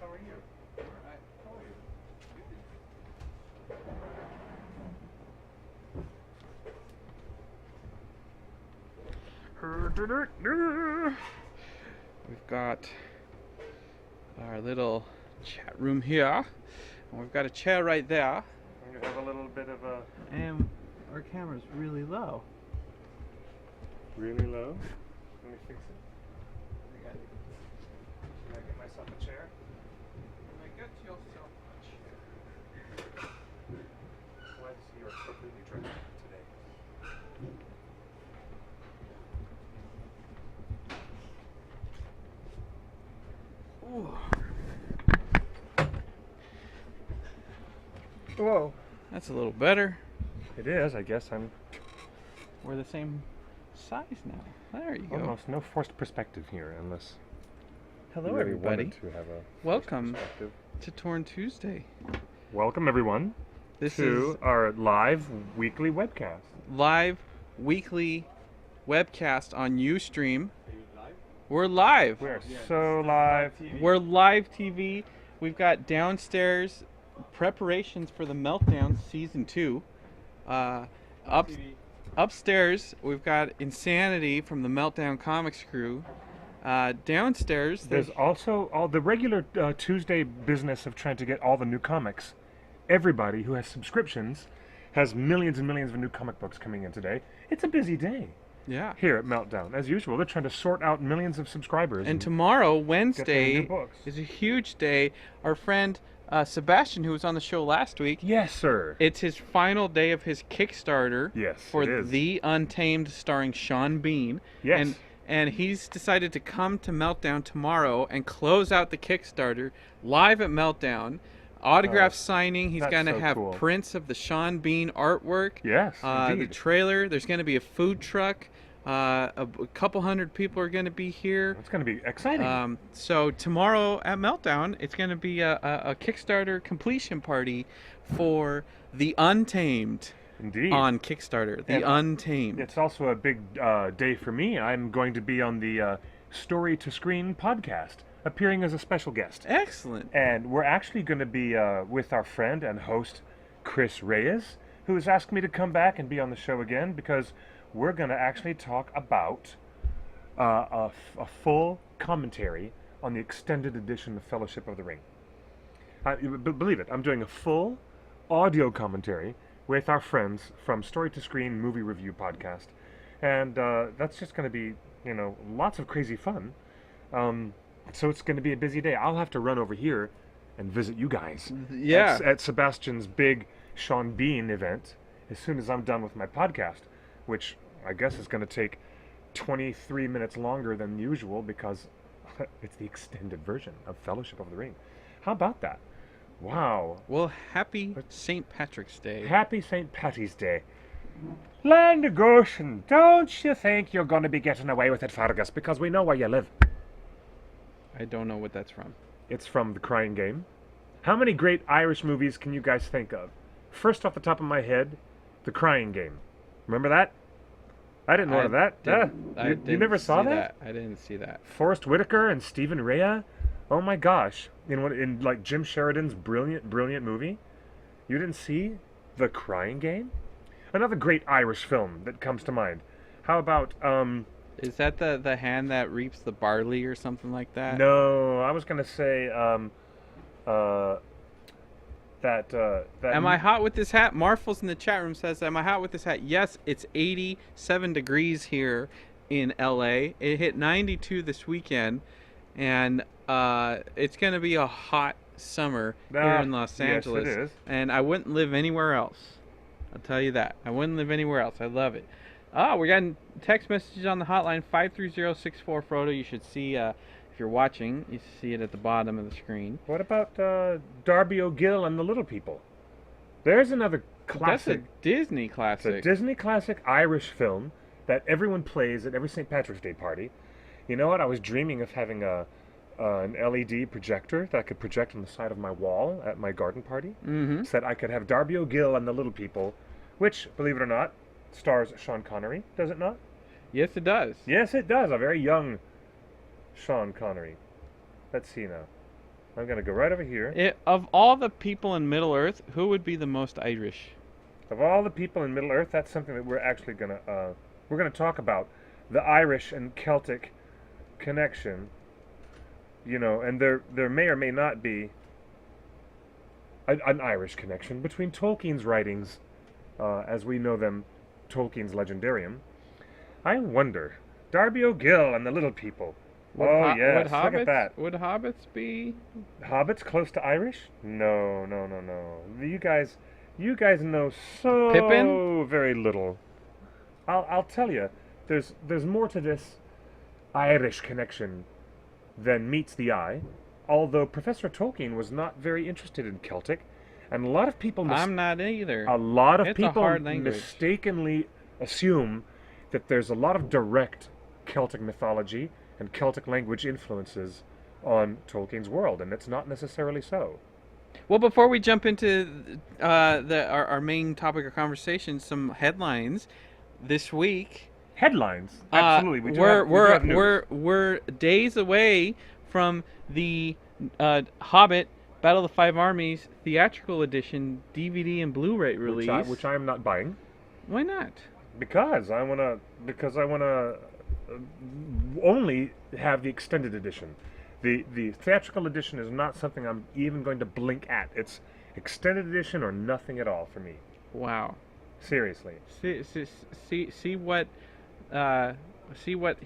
How are you? Alright, how are you? We've got our little chat room here, and we've got a chair right there. We have a little bit of a... And our camera's really low. Really low? Let me fix it. Can I get myself a chair? Get yourself a chair. Let's see, you're completely dressed today. Ooh. Whoa. That's a little better. It is, I guess. We're the same size now. There you go. Almost no forced perspective here, unless Hello, you really everybody. wanted to have a Welcome forced perspective. to Torn Tuesday. Welcome, everyone, This to is our live weekly webcast. live weekly webcast on Ustream. We're live. We're so live. We're live TV. We've got downstairs preparations for the Meltdown season 2. Upstairs we've got Insanity from the Meltdown Comics crew. Downstairs There's also all the regular Tuesday business of trying to get all the new comics. Everybody who has subscriptions has millions and millions of new comic books coming in today. It's a busy day yeah. here at Meltdown. As usual, they're trying to sort out millions of subscribers. And tomorrow, get their new Wednesday, books. is a huge day. Our friend Sebastian, who was on the show last week, Yes, sir. it's his final day of his Kickstarter Yes, for it is. The Untamed, starring Sean Bean. Yes. And he's decided to come to Meltdown tomorrow and close out the Kickstarter live at Meltdown. Autograph signing. He's that's going to so have cool. prints of the Sean Bean artwork. Yes, The indeed. trailer. There's going to be a food truck. A couple hundred people are going to be here. It's going to be exciting. So tomorrow at Meltdown, it's going to be a Kickstarter completion party for The Untamed Indeed. on Kickstarter. The And Untamed. It's also a big day for me. I'm going to be on the Story to Screen podcast, appearing as a special guest. Excellent. And we're actually going to be with our friend and host, Chris Reyes, who has asked me to come back and be on the show again because we're going to actually talk about a full commentary on the extended edition of Fellowship of the Ring. Believe it, I'm doing a full audio commentary with our friends from Story to Screen Movie Review Podcast. And that's just going to be, lots of crazy fun. So it's going to be a busy day. I'll have to run over here and visit you guys. Yeah. At Sebastian's big Sean Bean event as soon as I'm done with my podcast, which I guess is going to take 23 minutes longer than usual because it's the extended version of Fellowship of the Ring. How about that? Wow. Well, happy St. Patrick's Day. Happy St. Patty's Day. Land of Goshen, don't you think you're going to be getting away with it, Fergus, because we know where you live. I don't know what that's from. It's from The Crying Game. How many great Irish movies can you guys think of? First off the top of my head, The Crying Game. Remember that? I didn't know of that. You never saw that? I didn't see that. Forrest Whitaker and Stephen Rea? Oh my gosh. In like Jim Sheridan's brilliant movie? You didn't see The Crying Game? Another great Irish film that comes to mind. How about Is that the hand that reaps the barley or something like that? No, I was gonna say that Am I hot with this hat? Marfels in the chat room says, am I hot with this hat? Yes, it's 87 degrees here in LA. It hit 92 this weekend, and it's going to be a hot summer here in Los Angeles. Yes, it is. And I wouldn't live anywhere else. I'll tell you that. I wouldn't live anywhere else. I love it. We got text messages on the hotline, 53064 Frodo. You should see, if you're watching, you see it at the bottom of the screen. What about Darby O'Gill and the Little People? There's another classic. That's a Disney classic. It's a Disney classic Irish film that everyone plays at every St. Patrick's Day party. You know what? I was dreaming of having an LED projector that I could project on the side of my wall at my garden party, so that I could have Darby O'Gill and the Little People, which, believe it or not, stars Sean Connery, does it not? Yes, it does. Yes, it does. A very young Sean Connery. Let's see now. I'm gonna go right over here. Of all the people in Middle Earth, who would be the most Irish? Of all the people in Middle Earth, that's something that we're gonna talk about, the Irish and Celtic connection. You know, and there may or may not be an Irish connection between Tolkien's writings, as we know them, Tolkien's Legendarium. I wonder, Darby O'Gill and the Little People. Oh yes, look at that. Would hobbits be? Hobbits close to Irish? No, no, no, no. You guys know so Pippin? very little. I'll tell you, there's more to this Irish connection than meets the eye. Although Professor Tolkien was not very interested in Celtic, and a lot of people I'm not either. a lot of It's a people hard language. mistakenly assume that there's a lot of direct Celtic mythology and Celtic language influences on Tolkien's world, and it's not necessarily so. Well, before we jump into our main topic of conversation, some headlines this week. Headlines, absolutely. We do have news. We're days away from the Hobbit Battle of the Five Armies theatrical edition DVD and Blu-ray release. Which I am not buying Why not? because I wanna only have the extended edition. The theatrical edition is not something I'm even going to blink at. It's extended edition or nothing at all for me. Wow. Seriously. See what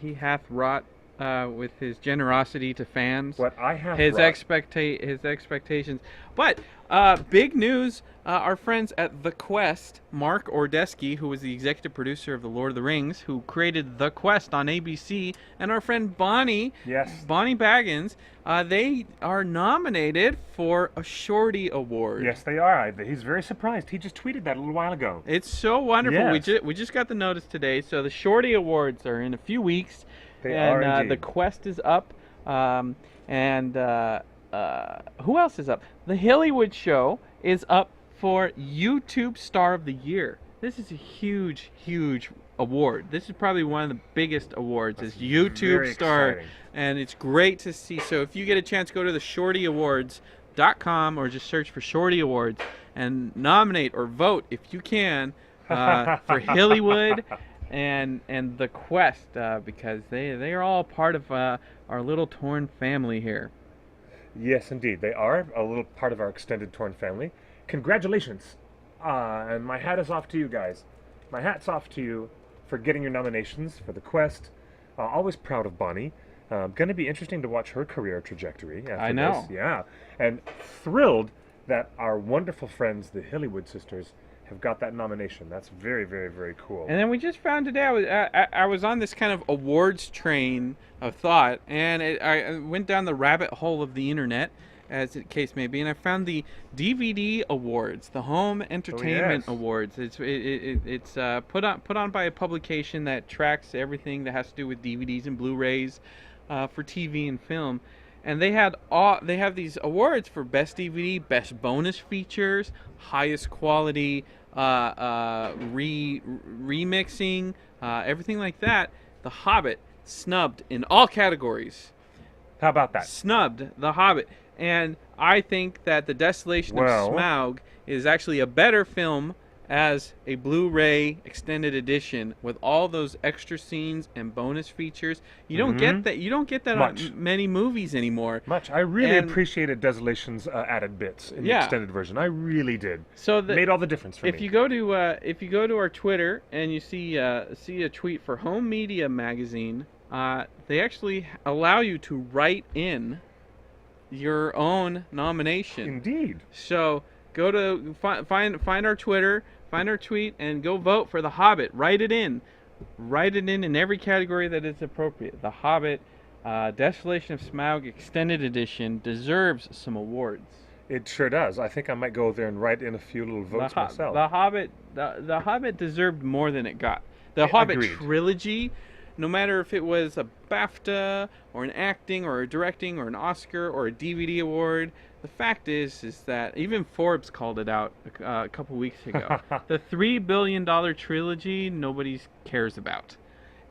he hath wrought with his generosity to fans. What I have his wrought. his expectations. But big news, our friends at The Quest, Mark Ordesky, who was the executive producer of The Lord of the Rings, who created The Quest on ABC, and our friend Bonnie Baggins, they are nominated for a Shorty Award. Yes, they are. He's very surprised. He just tweeted that a little while ago. It's so wonderful. Yes. We just got the notice today. So the Shorty Awards are in a few weeks. They are indeed. The Quest is up. Who else is up? The Hillywood Show is up for YouTube Star of the Year. This is a huge, huge award. This is probably one of the biggest awards. Is YouTube very Star, exciting. and it's great to see. So if you get a chance, go to the ShortyAwards.com or just search for Shorty Awards and nominate or vote if you can for Hillywood and The Quest because they are all part of our little Torn family here. Yes, indeed. They are a little part of our extended Torn family. Congratulations. And my hat is off to you guys. My hat's off to you for getting your nominations for The Quest. Always proud of Bonnie. Going to be interesting to watch her career trajectory after I know. this. Yeah. And thrilled that our wonderful friends, the Hillywood sisters, have got that nomination. That's very, very, very cool. And then we just found today, I was on this kind of awards train of thought, and I went down the rabbit hole of the internet, as the case may be, and I found the DVD Awards, the Home Entertainment Awards. It's put on by a publication that tracks everything that has to do with DVDs and Blu-rays for TV and film. And they have these awards for best DVD, best bonus features, highest quality remixing, everything like that. The Hobbit snubbed in all categories. How about that? Snubbed The Hobbit. And I think that The Desolation of Smaug is actually a better film as a Blu-ray extended edition with all those extra scenes and bonus features. You don't get that. You don't get that on many movies anymore. I really appreciated Desolation's added bits in the extended version. I really did. So it made all the difference for me. If you go to our Twitter and you see a tweet for Home Media Magazine, they actually allow you to write in your own nomination. Indeed. So go to find our Twitter, find our tweet, and go vote for The Hobbit. Write it in every category that is appropriate. The Hobbit, Desolation of Smaug Extended Edition deserves some awards. It sure does. I think I might go there and write in a few little votes myself. The Hobbit deserved more than it got. The Hobbit trilogy, no matter if it was a BAFTA or an acting or a directing or an Oscar or a DVD award, the fact is that even Forbes called it out a couple weeks ago. The $3 billion trilogy nobody cares about.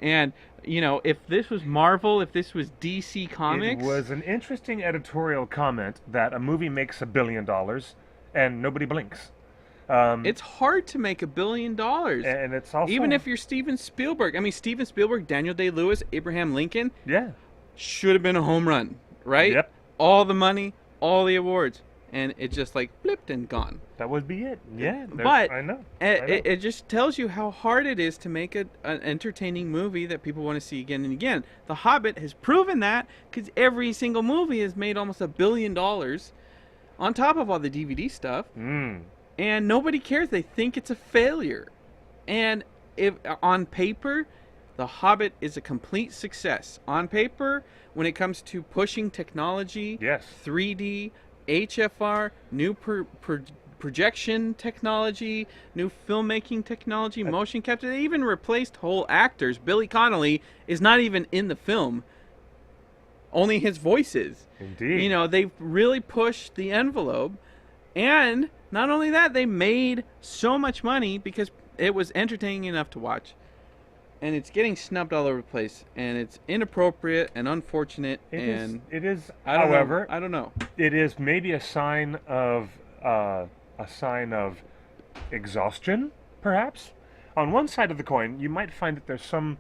And if this was Marvel, if this was DC Comics, It was an interesting editorial comment that a movie makes $1 billion and nobody blinks. Um, it's hard to make $1 billion. and it's Even also, if you're Steven Spielberg. I mean, Steven Spielberg, Daniel Day-Lewis, Abraham Lincoln yeah, should have been a home run, right? yep, All the money, all the awards, and it just like flipped and gone. that would be it. Yeah, But I know. it just tells you how hard it is to make an entertaining movie that people want to see again and again. The Hobbit has proven that because every single movie has made almost $1 billion on top of all the DVD stuff. Mm. And nobody cares. They think it's a failure. And if on paper, The Hobbit is a complete success. On paper, when it comes to pushing technology, Yes. 3D, HFR, new projection technology, new filmmaking technology, motion capture, they even replaced whole actors. Billy Connolly is not even in the film. Only his voice is. Indeed. They've really pushed the envelope. And not only that, they made so much money because it was entertaining enough to watch. And it's getting snubbed all over the place. And it's inappropriate and unfortunate. It is, I don't however, know. I don't know. it is maybe a sign of exhaustion, perhaps. On one side of the coin, you might find that there's some,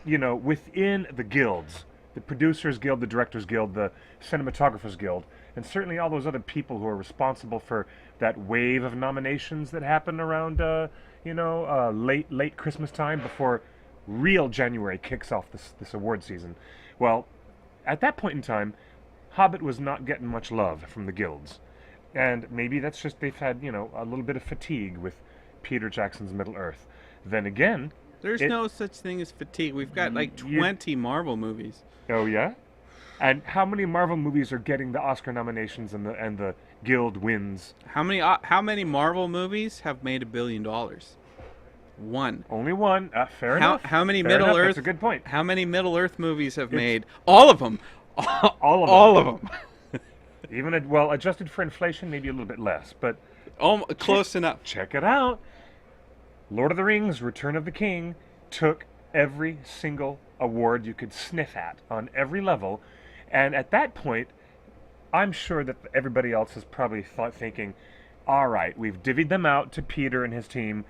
within the guilds, the Producers Guild, the Directors Guild, the Cinematographers Guild, and certainly all those other people who are responsible for that wave of nominations that happen around, late Christmas time before real January kicks off this award season. Well, at that point in time, Hobbit was not getting much love from the guilds. And maybe that's just they've had, a little bit of fatigue with Peter Jackson's Middle-earth. Then again, There's no such thing as fatigue. We've got like 20 Marvel movies. oh yeah? And how many Marvel movies are getting the Oscar nominations and the guild wins? How many Marvel movies have made $1 billion? One. Only one. Fair enough. How many Fair Middle enough, Earth? That's a good point. How many Middle Earth movies have made? All of them. All of them. All of them. Even adjusted for inflation, maybe a little bit less, but Close enough. check it out. Lord of the Rings: Return of the King took every single award you could sniff at on every level, and at that point, I'm sure that everybody else is probably thinking, all right, we've divvied them out to Peter and his team.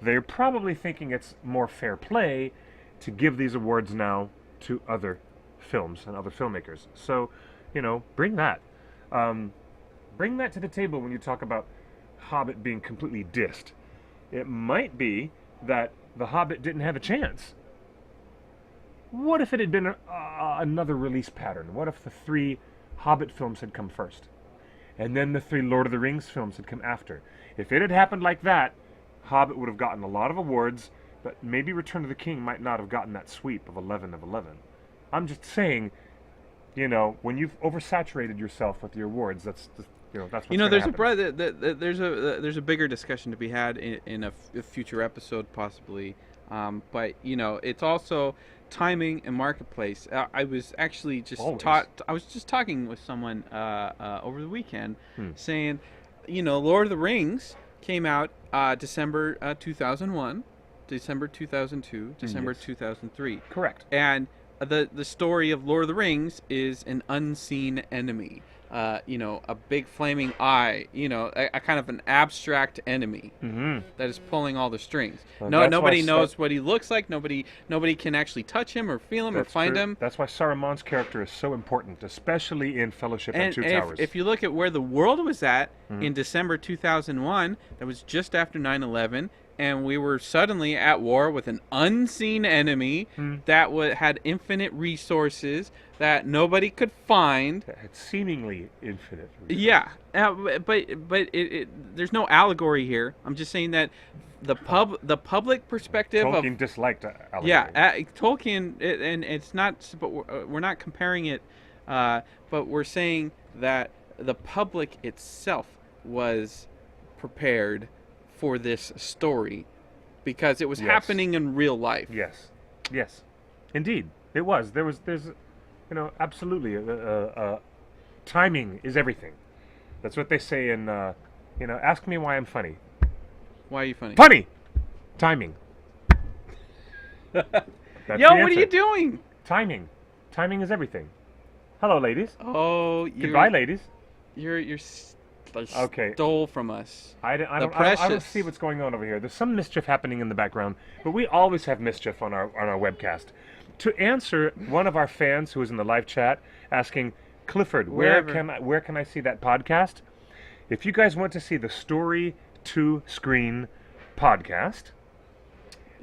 They're probably thinking it's more fair play to give these awards now to other films and other filmmakers. So, bring that. Bring that to the table when you talk about Hobbit being completely dissed. It might be that The Hobbit didn't have a chance. What if it had been another release pattern? What if the 3 Hobbit films had come first? And then the 3 Lord of the Rings films had come after? If it had happened like that, Hobbit would have gotten a lot of awards, but maybe Return of the King might not have gotten that sweep of 11 of 11. I'm just saying, when you've oversaturated yourself with your awards, that's what's gonna happen. There's a bigger discussion to be had in a future episode possibly, but it's also timing and marketplace. I was actually just talking with someone over the weekend, saying, Lord of the Rings came out December 2001, December 2002, December Yes. 2003. Correct. And the story of Lord of the Rings is an unseen enemy. A big flaming eye, a kind of an abstract enemy that is pulling all the strings. Well, Nobody knows what he looks like. Nobody can actually touch him or feel him or find him. That's why Saruman's character is so important, especially in Fellowship and Two Towers. If you look at where the world was at in December 2001, that was just after 9/11, and we were suddenly at war with an unseen enemy that had infinite resources that nobody could find. It's seemingly infinite. Yeah, but there's no allegory here. I'm just saying that the public perspective Tolkien disliked allegory. Tolkien, and it's not. But we're not comparing it. But we're saying that the public itself was prepared for this story because it was happening in real life. Yes, indeed, it was. There's, absolutely. Timing is everything. That's what they say in, ask me why I'm funny. Why are you funny? Funny! Timing. That's Yo, the what are answer. you doing? Timing. Timing is everything. Hello, ladies. Oh, Goodbye, ladies. You're Okay. stole from us. I The don't see what's going on over here. There's some mischief happening in the background, but we always have mischief on our webcast. To answer one of our fans who is in the live chat asking, Clifford, where can I see that podcast? If you guys want to see the Story to Screen podcast,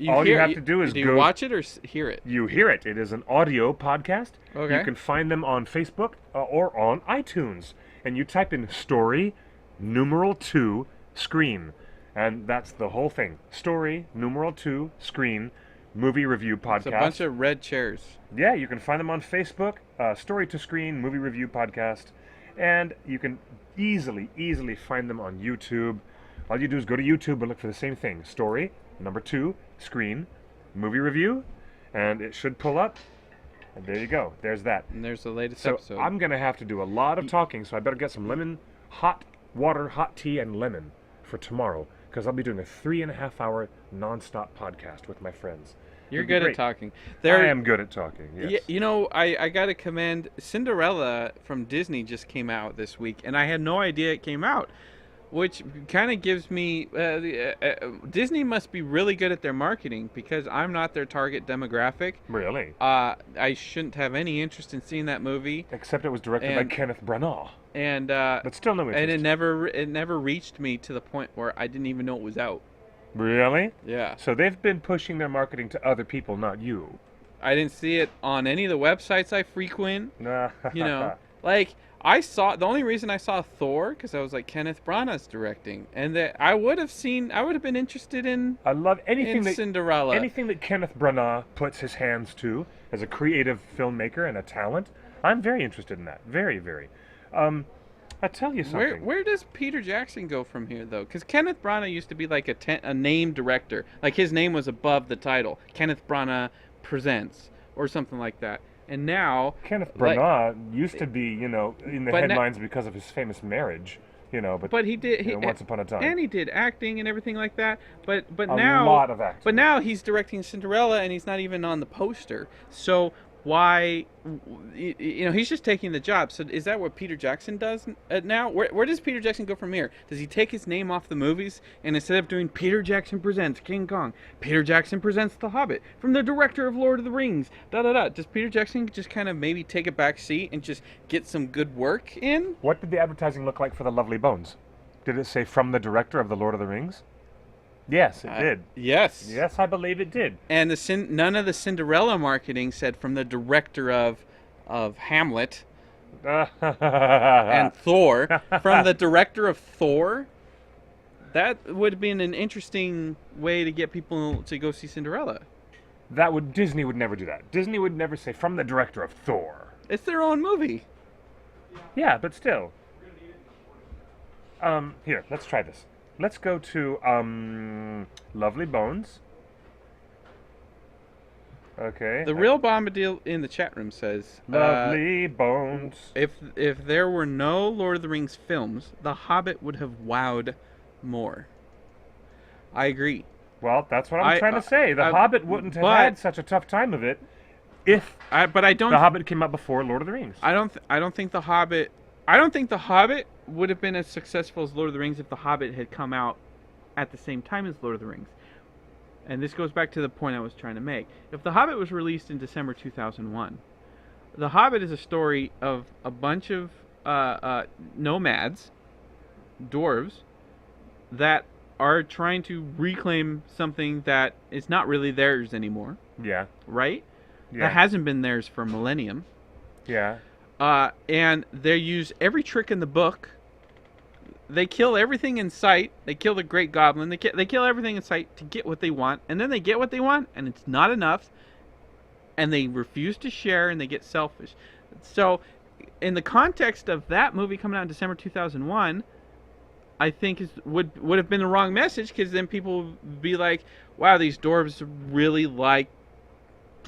all you have to do is do you watch it or hear it? You hear it. It is an audio podcast. Okay. You can find them on Facebook or on iTunes. And you type in Story, numeral 2, Screen. And that's the whole thing. Story, numeral 2, Screen, movie review podcast. It's a bunch of red chairs. Yeah, you can find them on Facebook, Story to Screen, movie review podcast. And you can easily find them on YouTube. All you do is go to YouTube and look for the same thing. Story, number 2, Screen, movie review. And it should pull up. And there you go. There's that. And there's the latest So episode. I'm going to have to do a lot of talking, so I better get some hot water, hot tea, and lemon for tomorrow, because I'll be doing a 3.5-hour nonstop podcast with my friends. You're It'll be good great. at talking. I am good at talking, yes. You know, I got to commend Cinderella from Disney just came out this week, and I had no idea it came out, which kind of gives me Disney must be really good at their marketing, because I'm not their target demographic. Really? I shouldn't have any interest in seeing that movie. Except it was directed by Kenneth Branagh. And but still no interest. And it never reached me to the point where I didn't even know it was out. Really? Yeah. So they've been pushing their marketing to other people, not you. I didn't see it on any of the websites I frequent. You know, like the only reason I saw Thor, because I was like, Kenneth Branagh's directing, and that I would have been interested in. I love anything in Cinderella. Anything that Kenneth Branagh puts his hands to as a creative filmmaker and a talent. I'm very interested in that. Very, very. I tell you something. Where does Peter Jackson go from here, though? Because Kenneth Branagh used to be like a named director. Like, his name was above the title. Kenneth Branagh Presents, or something like that. And now... Kenneth Branagh used to be, in the headlines because of his famous marriage, But he did... once upon a time. And he did acting and everything like that. But a now... lot of acting. But now he's directing Cinderella, and he's not even on the poster. So... Why, he's just taking the job. So is that what Peter Jackson does now? Where does Peter Jackson go from here? Does he take his name off the movies, and instead of doing Peter Jackson Presents King Kong, Peter Jackson Presents The Hobbit, from the director of Lord of the Rings, does Peter Jackson just kind of maybe take a back seat and just get some good work in? What did the advertising look like for The Lovely Bones? Did it say from the director of The Lord of the Rings? Yes, it did. Yes. Yes, I believe it did. And none of the Cinderella marketing said from the director of Hamlet and Thor. From the director of Thor. That would have been an interesting way to get people to go see Cinderella. Disney would never do that. Disney would never say from the director of Thor. It's their own movie. Yeah, but still. Here, let's try this. Let's go to Lovely Bones. Okay. The real Bombadil in the chat room says, Lovely Bones. If there were no Lord of the Rings films, The Hobbit would have wowed more. I agree. Well, that's what I'm trying to say. The Hobbit wouldn't have had such a tough time of it if The Hobbit came out before Lord of the Rings. I don't think The Hobbit would have been as successful as Lord of the Rings if The Hobbit had come out at the same time as Lord of the Rings. And this goes back to the point I was trying to make. If The Hobbit was released in December 2001, The Hobbit is a story of a bunch of nomads, dwarves, that are trying to reclaim something that is not really theirs anymore. Yeah. Right? Yeah. That hasn't been theirs for millennium. Yeah. And they use every trick in the book. They kill everything in sight. They kill the Great Goblin. They kill everything in sight to get what they want. And then they get what they want, and it's not enough. And they refuse to share, and they get selfish. So, in the context of that movie coming out in December 2001, I think would have been the wrong message, because then people would be like, wow, these dwarves really like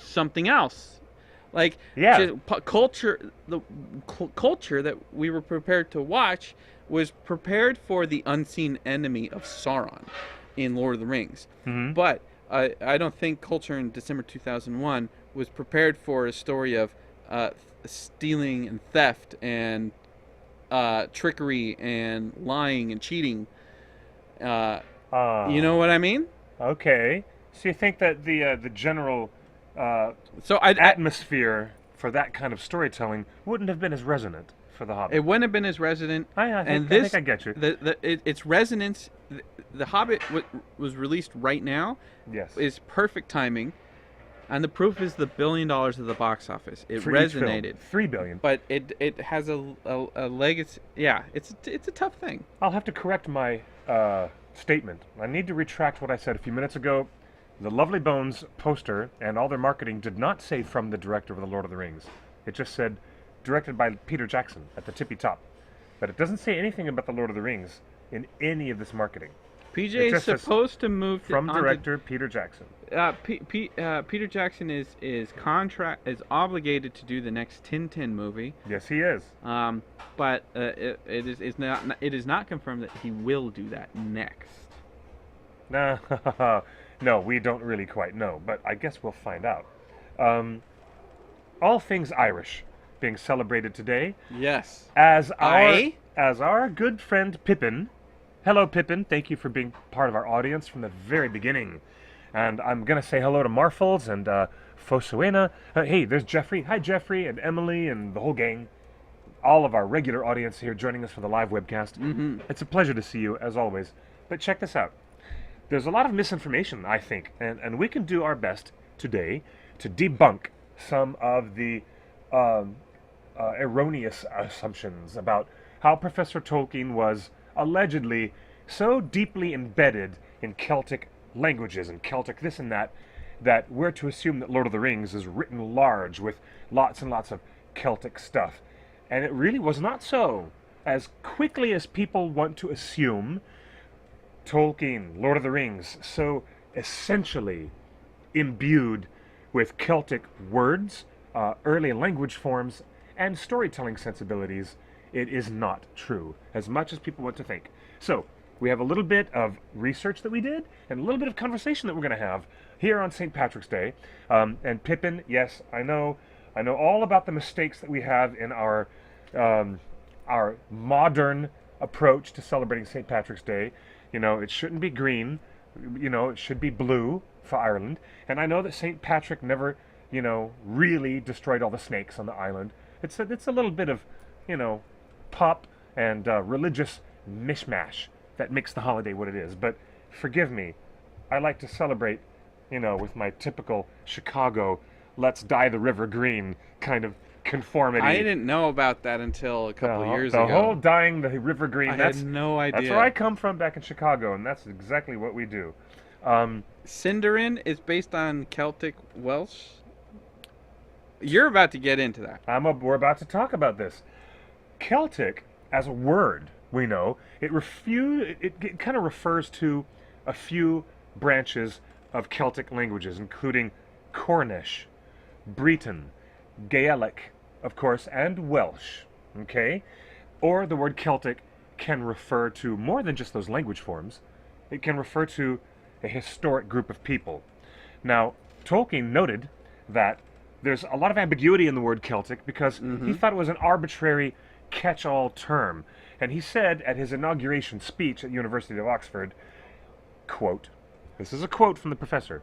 something else. Like, culture, the culture that we were prepared to watch was prepared for the unseen enemy of Sauron in Lord of the Rings. Mm-hmm. But I don't think culture in December 2001 was prepared for a story of uh, stealing and theft and trickery and lying and cheating. Uh, you know what Ah, I mean? okay. So you think that the general uh, So I atmosphere for that kind of storytelling wouldn't have been as resonant for The it Hobbit? wouldn't have been his resident, I and think I think this I get you. its resonance. The Hobbit was released right now Yes. is perfect timing, and the proof is the $1 billion of the box office. It For each film, resonated, 3 billion. but it has a legacy. Yeah, it's a tough thing. I'll have to correct my statement. I need to retract what I said a few minutes ago. The Lovely Bones poster and all their marketing did not say from the director of The Lord of the Rings. It just said directed by Peter Jackson at the tippy top. But it doesn't say anything about The Lord of the Rings in any of this marketing. PJ It is just says supposed to move from onto director Peter Jackson. Peter Jackson is obligated to do the next Tintin movie. Yes, he is. But it is not confirmed that he will do that next. Nah, no, we don't really quite know, but I guess we'll find out. Um, all things Irish being celebrated today Yes. as our Aye? as our good friend Pippin. Hello, Pippin. Thank you for being part of our audience from the very beginning. And I'm gonna say hello to Marfels and Fosuena. Hey, there's Jeffrey. Hi, Jeffrey and Emily and the whole gang. All of our regular audience here joining us for the live webcast. Mm-hmm. It's a pleasure to see you as always. But check this out. There's a lot of misinformation, I think, and we can do our best today to debunk some of the erroneous assumptions about how Professor Tolkien was allegedly so deeply embedded in Celtic languages and Celtic this and that, that we're to assume that Lord of the Rings is written large with lots and lots of Celtic stuff. And it really was not so. As quickly as people want to assume, Tolkien, Lord of the Rings, so essentially imbued with Celtic words, early language forms, and storytelling sensibilities, it is not true, as much as people want to think. So, we have a little bit of research that we did, and a little bit of conversation that we're going to have here on St. Patrick's Day. And Pippin, yes, I know all about the mistakes that we have in our modern approach to celebrating St. Patrick's Day. You know, it shouldn't be green. You know, it should be blue for Ireland. And I know that St. Patrick never, really destroyed all the snakes on the island. It's a little bit of, pop and religious mishmash that makes the holiday what it is. But forgive me, I like to celebrate, with my typical Chicago, let's dye the river green kind of conformity. I didn't know about that until a couple years The ago. whole dyeing the river green. I that's had no idea. That's where I come from back in Chicago, and that's exactly what we do. Sindarin is based on Celtic Welsh. You're about to get into that. We're about to talk about this. Celtic, as a word, we know it kind of refers to a few branches of Celtic languages, including Cornish, Breton, Gaelic, of course, and Welsh. Okay, or the word Celtic can refer to more than just those language forms. It can refer to a historic group of people. Now, Tolkien noted that there's a lot of ambiguity in the word Celtic because he thought it was an arbitrary catch-all term. And he said at his inauguration speech at the University of Oxford, quote, this is a quote from the professor,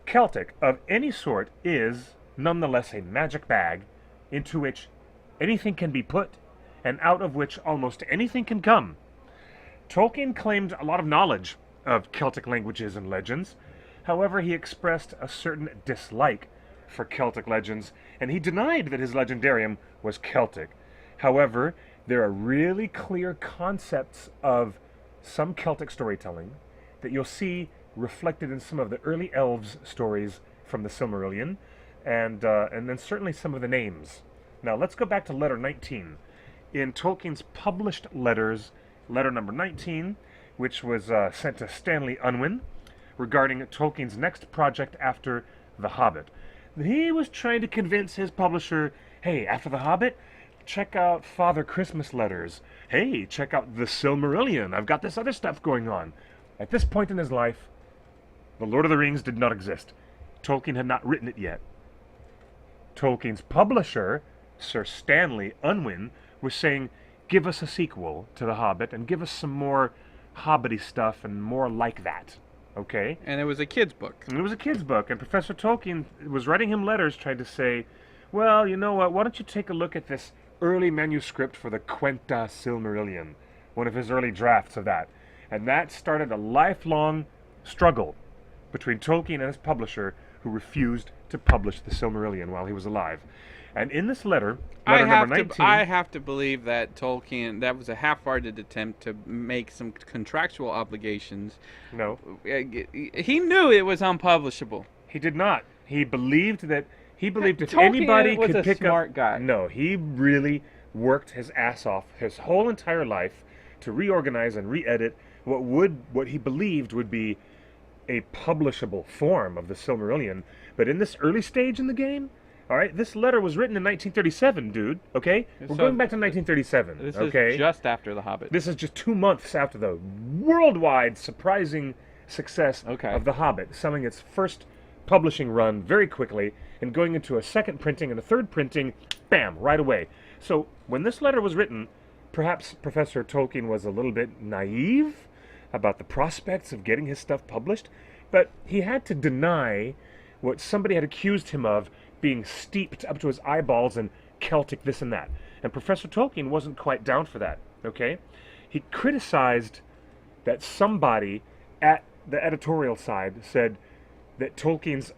Celtic of any sort is nonetheless a magic bag into which anything can be put and out of which almost anything can come. Tolkien claimed a lot of knowledge of Celtic languages and legends. However, he expressed a certain dislike for Celtic legends, and he denied that his legendarium was Celtic. However, there are really clear concepts of some Celtic storytelling that you'll see reflected in some of the early elves stories from the Silmarillion, and then certainly some of the names. Now, let's go back to letter 19. In Tolkien's published letters, letter number 19, which was sent to Stanley Unwin, regarding Tolkien's next project after The Hobbit. He was trying to convince his publisher, hey, after The Hobbit, check out Father Christmas letters. Hey, check out the Silmarillion. I've got this other stuff going on. At this point in his life, The Lord of the Rings did not exist. Tolkien had not written it yet. Tolkien's publisher, Sir Stanley Unwin, was saying, give us a sequel to The Hobbit and give us some more hobbity stuff and more like that. Okay? And it was a kid's book. And it was a kid's book, and Professor Tolkien was writing him letters trying to say, well, you know what, why don't you take a look at this early manuscript for the Quenta Silmarillion, one of his early drafts of that. And that started a lifelong struggle between Tolkien and his publisher, who refused to publish the Silmarillion while he was alive. And in this letter number 19... I have to believe that Tolkien, that was a half-hearted attempt to make some contractual obligations. No. He knew it was unpublishable. He did not. He believed if Tolkien anybody was could a pick up... smart guy. No, he really worked his ass off his whole entire life to reorganize and re-edit what he believed would be a publishable form of the Silmarillion. But in this early stage in the game, all right, this letter was written in 1937, dude, okay? We're going back to 1937, This okay? is just after The Hobbit. This is just 2 months after the worldwide surprising success of The Hobbit, selling its first publishing run very quickly and going into a second printing and a third printing, bam, right away. So when this letter was written, perhaps Professor Tolkien was a little bit naive about the prospects of getting his stuff published, but he had to deny what somebody had accused him of, being steeped up to his eyeballs in Celtic this and that. And Professor Tolkien wasn't quite down for that, okay? He criticized that somebody at the editorial side said that Tolkien's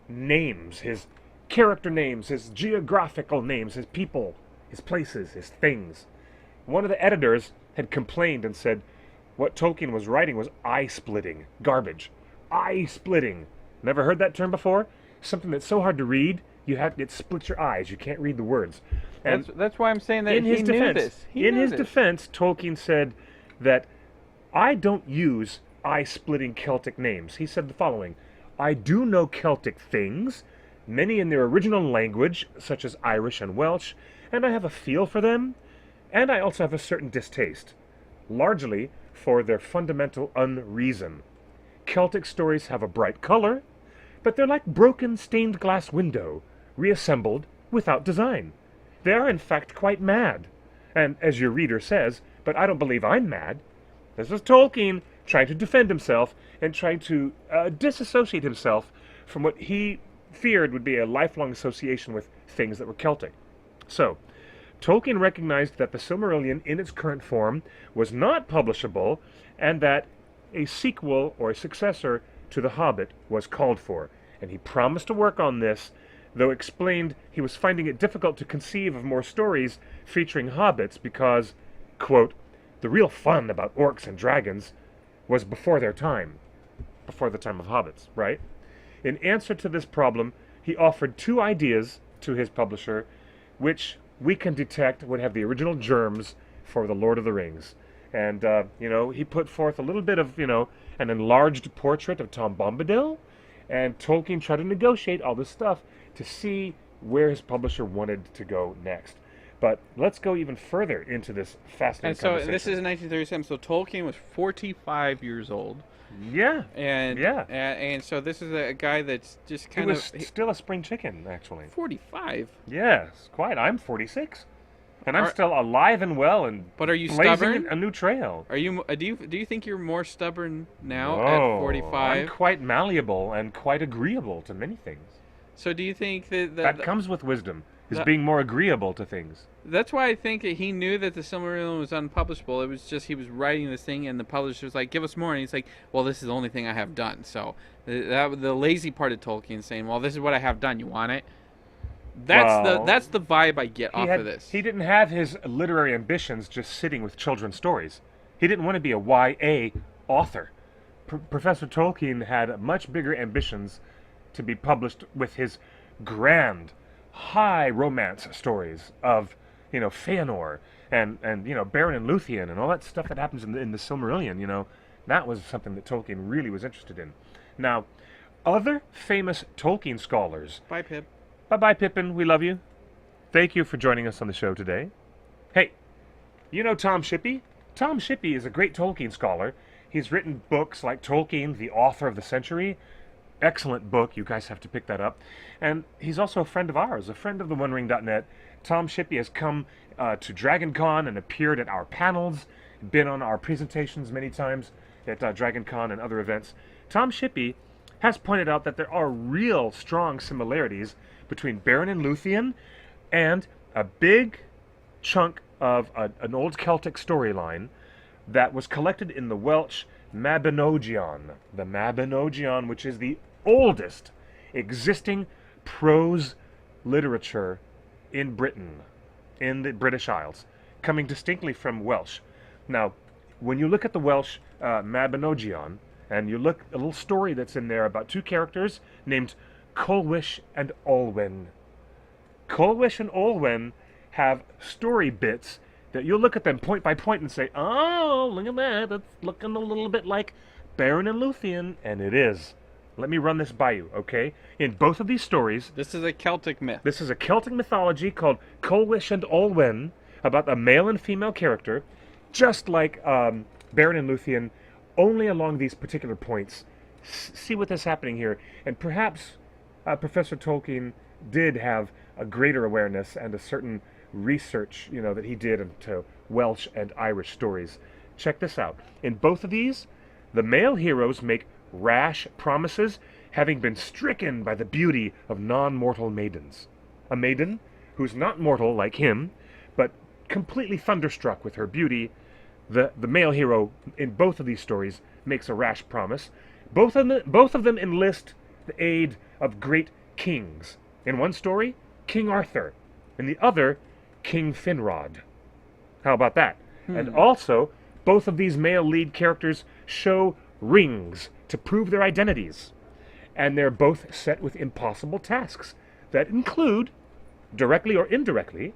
names, his character names, his geographical names, his people, his places, his things. One of the editors had complained and said what Tolkien was writing was eye-splitting garbage. Eye-splitting. Never heard that term before? Something that's so hard to read, it splits your eyes. You can't read the words. And that's why I'm saying that in his knew defense, this. In his defense, Tolkien said that I don't use eye-splitting Celtic names. He said the following: I do know Celtic things, many in their original language, such as Irish and Welsh, and I have a feel for them, and I also have a certain distaste, largely for their fundamental unreason. Celtic stories have a bright color, but they're like broken stained glass window, reassembled without design. They are in fact quite mad. And as your reader says, but I don't believe I'm mad. This is Tolkien trying to defend himself and trying to disassociate himself from what he feared would be a lifelong association with things that were Celtic. So, Tolkien recognized that the Silmarillion in its current form was not publishable and that a sequel or a successor to The Hobbit was called for, and he promised to work on this, though explained he was finding it difficult to conceive of more stories featuring hobbits because, quote, the real fun about orcs and dragons was before their time, before the time of hobbits, right? In answer to this problem, he offered 2 ideas to his publisher, which we can detect would have the original germs for The Lord of the Rings. And, he put forth a little bit of, an enlarged portrait of Tom Bombadil, and Tolkien tried to negotiate all this stuff to see where his publisher wanted to go next. But let's go even further into this fascinating conversation. This is 1937, so Tolkien was 45 years old. Yeah. And so this is a guy that's just kind of... He was still a spring chicken, actually. 45? Yes, quite. I'm 46. And I'm still alive and well and but are you blazing stubborn? a new trail. Are you? Do you think you're more stubborn now No, at 45? I'm quite malleable and quite agreeable to many things. So do you think that comes with wisdom, is being more agreeable to things. That's why I think that he knew that the Silmarillion was unpublishable. It was just he was writing this thing, and the publisher was like, "Give us more," and he's like, "Well, this is the only thing I have done." So the lazy part of Tolkien saying, "Well, this is what I have done. You want it?" That's the vibe I get off of this. He didn't have his literary ambitions just sitting with children's stories. He didn't want to be a YA author. Professor Tolkien had much bigger ambitions to be published with his grand, high romance stories of, Feanor and Beren and Luthien and all that stuff that happens in the Silmarillion. That was something that Tolkien really was interested in. Now, other famous Tolkien scholars. Bye, Pip. Bye-bye, Pippin. We love you. Thank you for joining us on the show today. Hey, you know Tom Shippey? Tom Shippey is a great Tolkien scholar. He's written books like Tolkien, the author of the century. Excellent book. You guys have to pick that up. And he's also a friend of ours, a friend of TheOneRing.net. Tom Shippey has come to DragonCon and appeared at our panels, been on our presentations many times at DragonCon and other events. Tom Shippey has pointed out that there are real strong similarities between Beren and Luthien and a big chunk of an old Celtic storyline that was collected in the Welsh Mabinogion. The Mabinogion, which is the oldest existing prose literature in Britain, in the British Isles, coming distinctly from Welsh. Now, when you look at the Welsh Mabinogion, and you look a little story that's in there about two characters named Colwish and Olwen. Colwish and Olwen have story bits that you'll look at them point by point and say, oh, look at that, that's looking a little bit like Beren and Luthien, and it is. Let me run this by you, okay? In both of these stories, This is a Celtic myth. this is a Celtic mythology called Colwish and Olwen, about a male and female character, just like Beren and Luthien, only along these particular points. See what is happening here. And perhaps Professor Tolkien did have a greater awareness and a certain research, that he did into Welsh and Irish stories. Check this out. In both of these, the male heroes make rash promises, having been stricken by the beauty of non-mortal maidens. A maiden who's not mortal like him, but completely thunderstruck with her beauty. The male hero in both of these stories makes a rash promise. Both of them enlist the aid of great kings. In one story, King Arthur. In the other, King Finrod. How about that? And also, both of these male lead characters show rings to prove their identities. And they're both set with impossible tasks that include, directly or indirectly,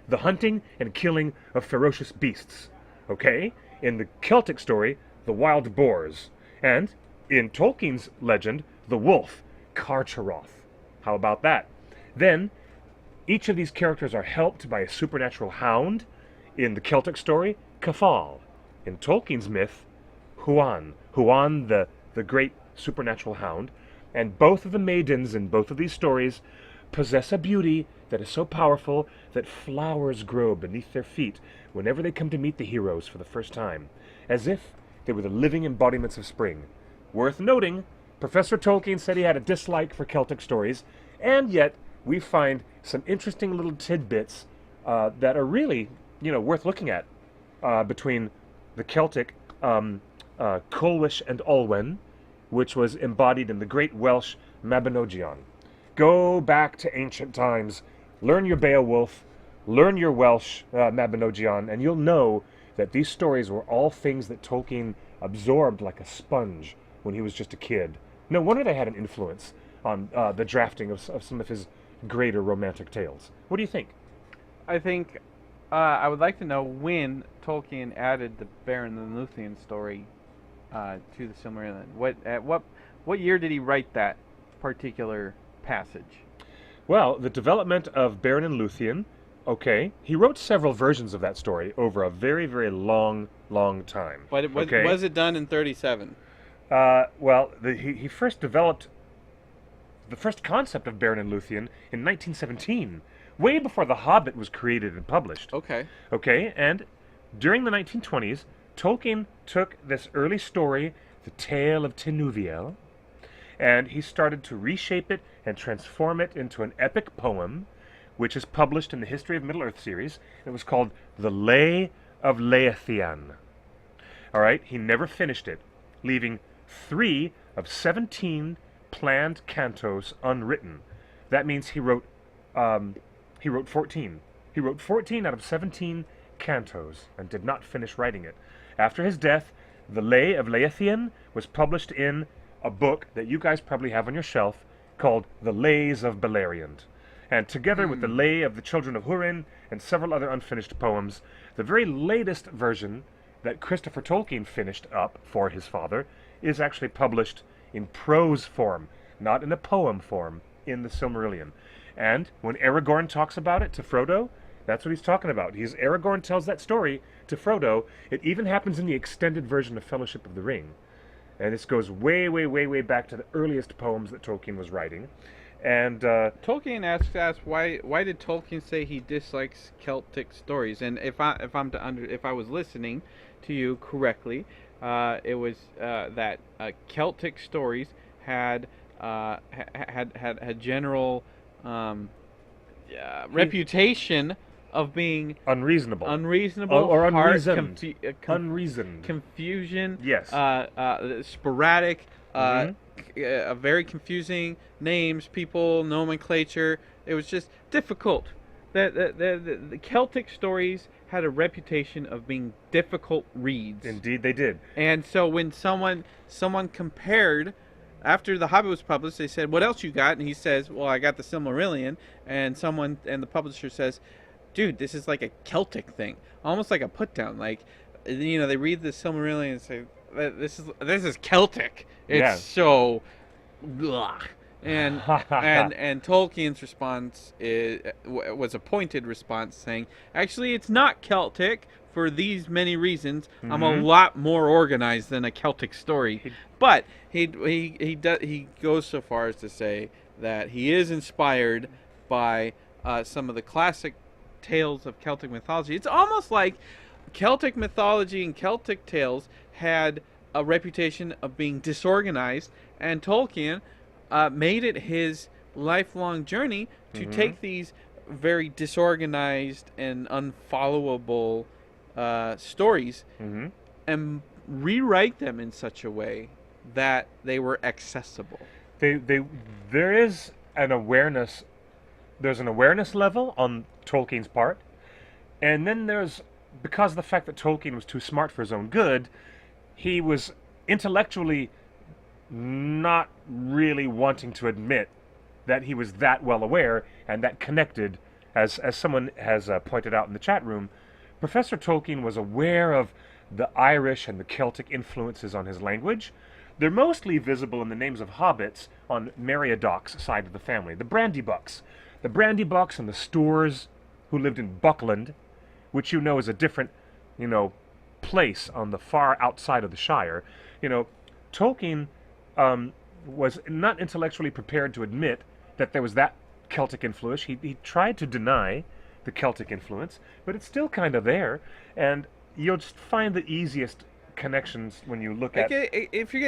the hunting and killing of ferocious beasts. Okay? In the Celtic story, the wild boars. And in Tolkien's legend, the wolf, Carcharoth. How about that? Then, each of these characters are helped by a supernatural hound. In the Celtic story, Cafal. In Tolkien's myth, Huan. Huan, the great supernatural hound. And both of the maidens in both of these stories possess a beauty that is so powerful that flowers grow beneath their feet whenever they come to meet the heroes for the first time, as if they were the living embodiments of spring. Worth noting, Professor Tolkien said he had a dislike for Celtic stories, and yet we find some interesting little tidbits that are really, worth looking at between the Celtic Colwish and Olwen, which was embodied in the great Welsh Mabinogion. Go back to ancient times, learn your Beowulf, learn your Welsh Mabinogion, and you'll know that these stories were all things that Tolkien absorbed like a sponge when he was just a kid. No wonder they had an influence on the drafting of some of his greater romantic tales. What do you think? I think I would like to know when Tolkien added the Beren and Luthien story to the Silmarillion. What year did he write that particular passage? Well, the development of Beren and Luthien, okay, he wrote several versions of that story over a very, very long time. But was it done in 37? Well, he first developed the first concept of Beren and Luthien in 1917, way before The Hobbit was created and published. Okay. Okay, and during the 1920s, Tolkien took this early story, The Tale of Tinuviel, and he started to reshape it and transform it into an epic poem, which is published in the History of Middle-earth series. It was called The Lay of Leithian. All right, he never finished it, leaving 3 of 17 planned cantos unwritten. That means he wrote 14. He wrote 14 out of 17 cantos and did not finish writing it. After his death, The Lay of Leithian was published in a book that you guys probably have on your shelf called The Lays of Beleriand. And together with The Lay of the Children of Húrin and several other unfinished poems, the very latest version that Christopher Tolkien finished up for his father is actually published in prose form, not in a poem form, in the Silmarillion. And when Aragorn talks about it to Frodo, That's what he's talking about. Aragorn tells that story to Frodo. It even happens in the extended version of Fellowship of the Ring. And this goes way, way, way, way back to the earliest poems that Tolkien was writing. And Tolkien asks us why did Tolkien say he dislikes Celtic stories? And if I was listening to you correctly, it was that Celtic stories had had general reputation of being unreasonable. unreasonable Or hard, unreasoned. Unreasoned. confusion, Yes. sporadic, Mhm. very confusing names, people, nomenclature. It was just difficult. The Celtic stories had a reputation of being difficult reads. Indeed, they did. And so when someone compared after The Hobbit was published, they said, "What else you got?" And he says, "Well, I got the Silmarillion." And the publisher says, "Dude, this is like a Celtic thing, almost like a put down. Like, they read the Silmarillion and say, this is Celtic. It's Yeah. so." Blah. And and Tolkien's response was a pointed response, saying, "Actually, it's not Celtic for these many reasons. I'm a lot more organized than a Celtic story." But he goes so far as to say that he is inspired by some of the classic tales of Celtic mythology. It's almost like Celtic mythology and Celtic tales had a reputation of being disorganized, and Tolkien made it his lifelong journey to take these very disorganized and unfollowable stories and rewrite them in such a way that they were accessible. There is an awareness. There's an awareness level on Tolkien's part, and then because of the fact that Tolkien was too smart for his own good, he was intellectually not really wanting to admit that he was that well aware and that connected, as someone has pointed out in the chat room. Professor Tolkien was aware of the Irish and the Celtic influences on his language. They're mostly visible in the names of hobbits on Meriadoc's side of the family, the Brandybucks. The Brandybucks and the Stoors, who lived in Buckland, which is a different, place on the far outside of the Shire. Tolkien was not intellectually prepared to admit that there was that Celtic influence. He tried to deny the Celtic influence, but it's still kind of there, and you'll just find the easiest connections when you look at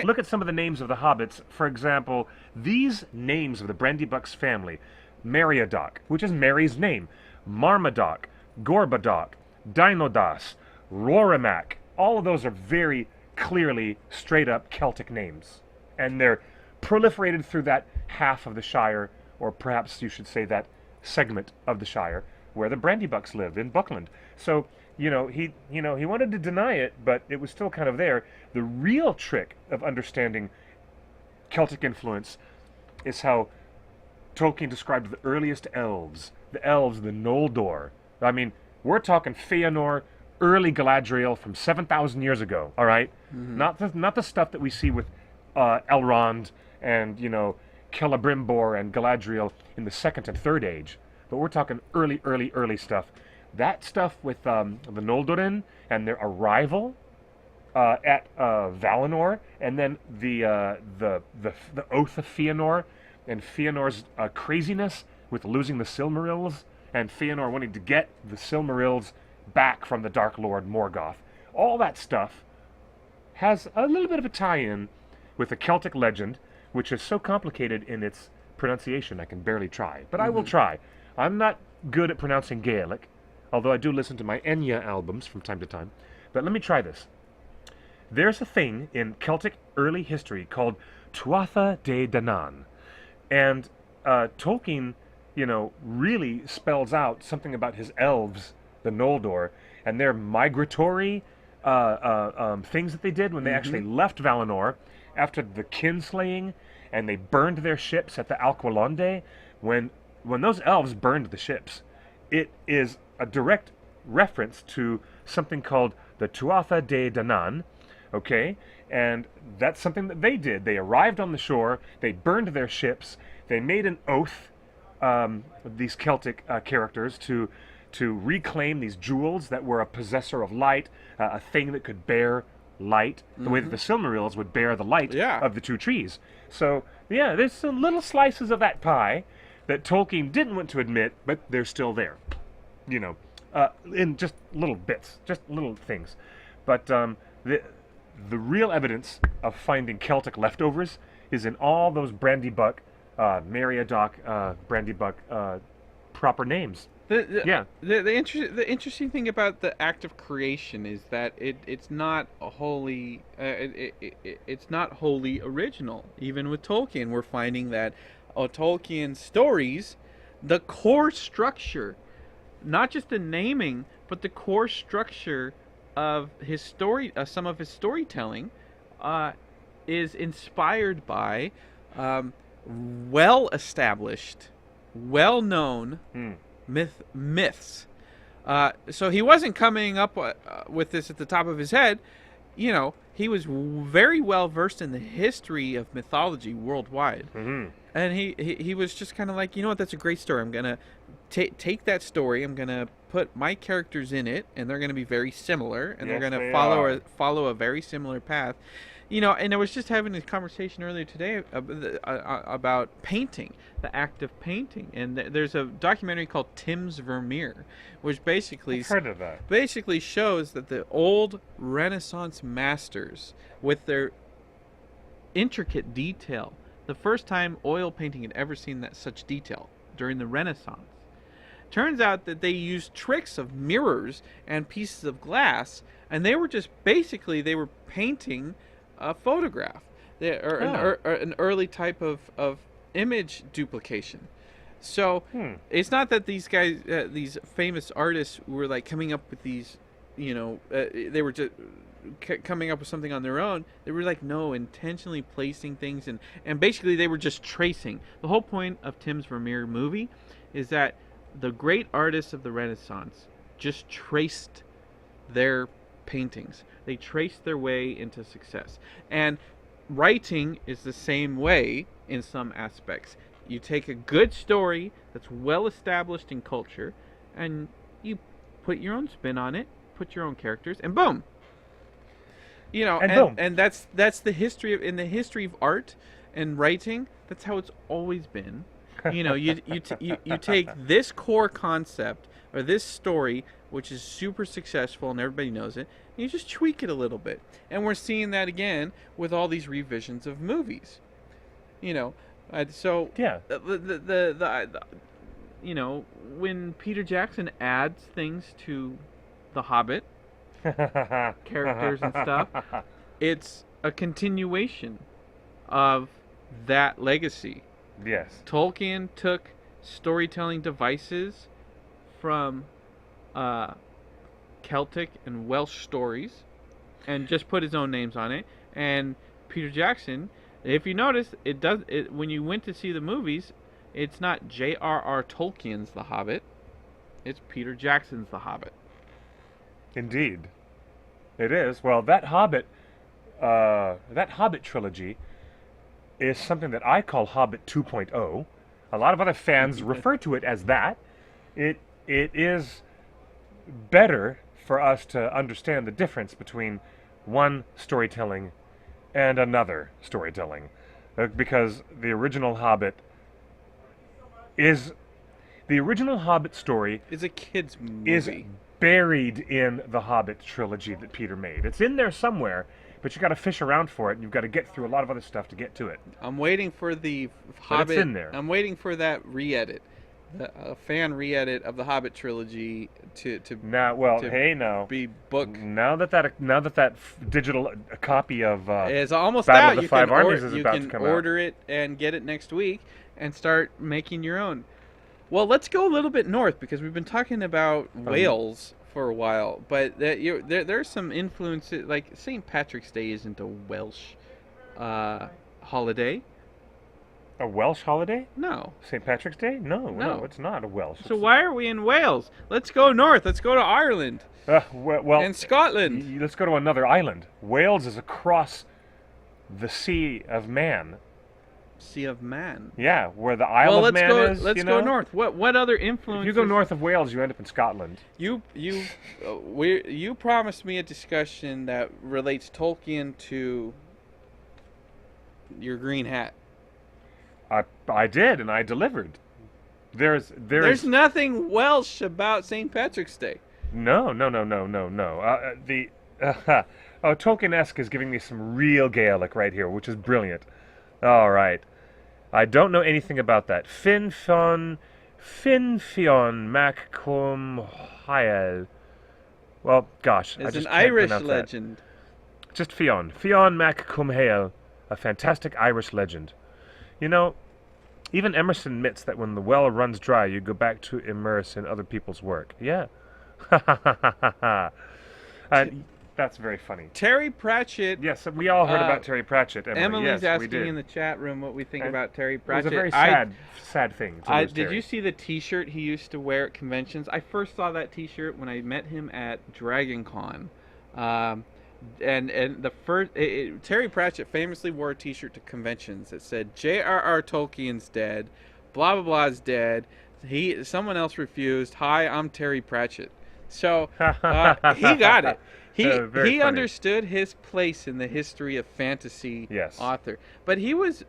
look at some of the names of the hobbits. For example, these names of the Brandybucks family: Meriadoc, which is Mary's name; Marmadoc, Gorbadoc, Dinodas, Rorimac. All of those are very clearly straight up Celtic names, and they're proliferated through that half of the Shire, or perhaps you should say that segment of the Shire where the Brandybucks lived, in Buckland. So he wanted to deny it, but it was still kind of there. The real trick of understanding Celtic influence is how Tolkien described the earliest elves, the Noldor. I mean, we're talking Feanor, early Galadriel from 7,000 years ago, all right? Not the stuff that we see with Elrond and, Celebrimbor and Galadriel in the second and third age. But we're talking early stuff. That stuff with the Noldorin and their arrival at Valinor, and then the Oath of Feanor, and Feanor's craziness with losing the Silmarils, and Feanor wanting to get the Silmarils back from the Dark Lord Morgoth. All that stuff has a little bit of a tie-in with the Celtic legend, which is so complicated in its pronunciation I can barely try. But I will try. I'm not good at pronouncing Gaelic, although I do listen to my Enya albums from time to time. But let me try this. There's a thing in Celtic early history called Tuatha De Danann. And Tolkien, really spells out something about his elves, the Noldor, and their migratory things that they did when they actually left Valinor after the kinslaying, and they burned their ships at the Alqualonde. When those elves burned the ships, it is a direct reference to something called the Tuatha De Danann, okay? And that's something that they did. They arrived on the shore, they burned their ships, they made an oath, these Celtic characters, to to reclaim these jewels that were a possessor of light, a thing that could bear light, the way that the Silmarils would bear the light Yeah. of the two trees. So, yeah, there's some little slices of that pie that Tolkien didn't want to admit, but they're still there. You know, in just little bits, just little things. But the real evidence of finding Celtic leftovers is in all those Brandybuck, Meriadoc, Brandybuck proper names. Yeah. The interesting thing about the act of creation is that it's not it's not wholly original. Even with Tolkien, we're finding that Tolkien's stories, the core structure, not just the naming, but the core structure of his story, some of his storytelling, is inspired by well-established, well-known myths. So he wasn't coming up with this at the top of his head. You know, he was very well versed in the history of mythology worldwide. And he was just kind of like, you know what, that's a great story. I'm going to take that story, I'm going to put my characters in it, and they're going to be very similar, and they're Yes, going they to are. follow a very similar path. You know, and I was just having a conversation earlier today about painting, the act of painting. And there's a documentary called Tim's Vermeer, which basically I've heard of that. basically shows that the old Renaissance masters, with their intricate detail, the first time oil painting had ever seen that such detail during the Renaissance. Turns out that they used tricks of mirrors and pieces of glass, and they were just basically they were painting a photograph, or an early type of image duplication. So it's not that these guys, these famous artists, were like coming up with these, you know, they were just coming up with something on their own. They were like, no, intentionally placing things, and basically they were just tracing. The whole point of Tim's Vermeer movie is that the great artists of the Renaissance just traced their paintings. They traced their way into success. And writing is the same way in some aspects. You take a good story that's well established in culture, and you put your own spin on it, put your own characters, and boom. You know, And boom. and that's the history of, in the history of art and writing. That's how it's always been. You know, you take this core concept or this story, which is super successful and everybody knows it, and you just tweak it a little bit. And we're seeing that again with all these revisions of movies. You know, so Yeah. the you know, when Peter Jackson adds things to The Hobbit, characters and stuff, it's a continuation of that legacy. Yes. Tolkien took storytelling devices from Celtic and Welsh stories and just put his own names on it. And Peter Jackson, if you notice, when you went to see the movies, it's not J.R.R. Tolkien's The Hobbit, it's Peter Jackson's The Hobbit. Indeed. It is. Well, that Hobbit trilogy is something that I call Hobbit 2.0. A lot of other fans refer to it as that. It is better for us to understand the difference between one storytelling and another storytelling, because the original Hobbit story It's a kid's is movie. buried in the Hobbit trilogy that Peter made. It's in there somewhere, but you got to fish around for it, and you've got to get through a lot of other stuff to get to it. I'm waiting for the But Hobbit. it's in there. I'm waiting for that re-edit, a fan re-edit of the Hobbit trilogy to Now, well, to hey, now, be book. now that digital copy of It's almost Battle out. of the You Five can, Armies is you about can to come out. order it and get it next week and start making your own. Well, let's go a little bit north because we've been talking about Wales for a while, but there's some influences. Like St. Patrick's Day isn't a Welsh holiday. a Welsh holiday. No. St. Patrick's Day? No, No. it's not a Welsh. So why are we in Wales? Let's go north. Let's go to Ireland Well, and Scotland. let's go to another island. Wales is across the Sea of Man, Sea of Man. Yeah, where the Isle Well, of let's Man go. is. Let's you go know? north. What other If influences? you go north of Wales, you end up in Scotland. You promised me a discussion that relates Tolkien to your green hat. I did, and I delivered. There's nothing Welsh about St. Patrick's Day. No. Oh, Tolkien-esque is giving me some real Gaelic right here, which is brilliant. All right. I don't know anything about that. Fin Fionn Mac Cum Hael. Well, gosh, I It's just an can't Irish pronounce that. legend. Just Fionn Mac Cum Hael, a fantastic Irish legend. You know, even Emerson admits that when the well runs dry, you go back to immerse in other people's work. Yeah. And that's very funny. Terry Pratchett. Yes, we all heard about Terry Pratchett, Emily. Emily's Yes, we asking did. in the chat room what we think And about Terry It was Pratchett. a very sad thing to lose Did Terry. you see the T-shirt he used to wear at conventions? I first saw that T-shirt when I met him at Dragon Con. And the first Terry Pratchett famously wore a T-shirt to conventions that said J.R.R. Tolkien's dead, blah blah blah's dead. Someone else refused. Hi, I'm Terry Pratchett. So he got it. Very He funny. understood his place in the history of fantasy Yes. author, but he was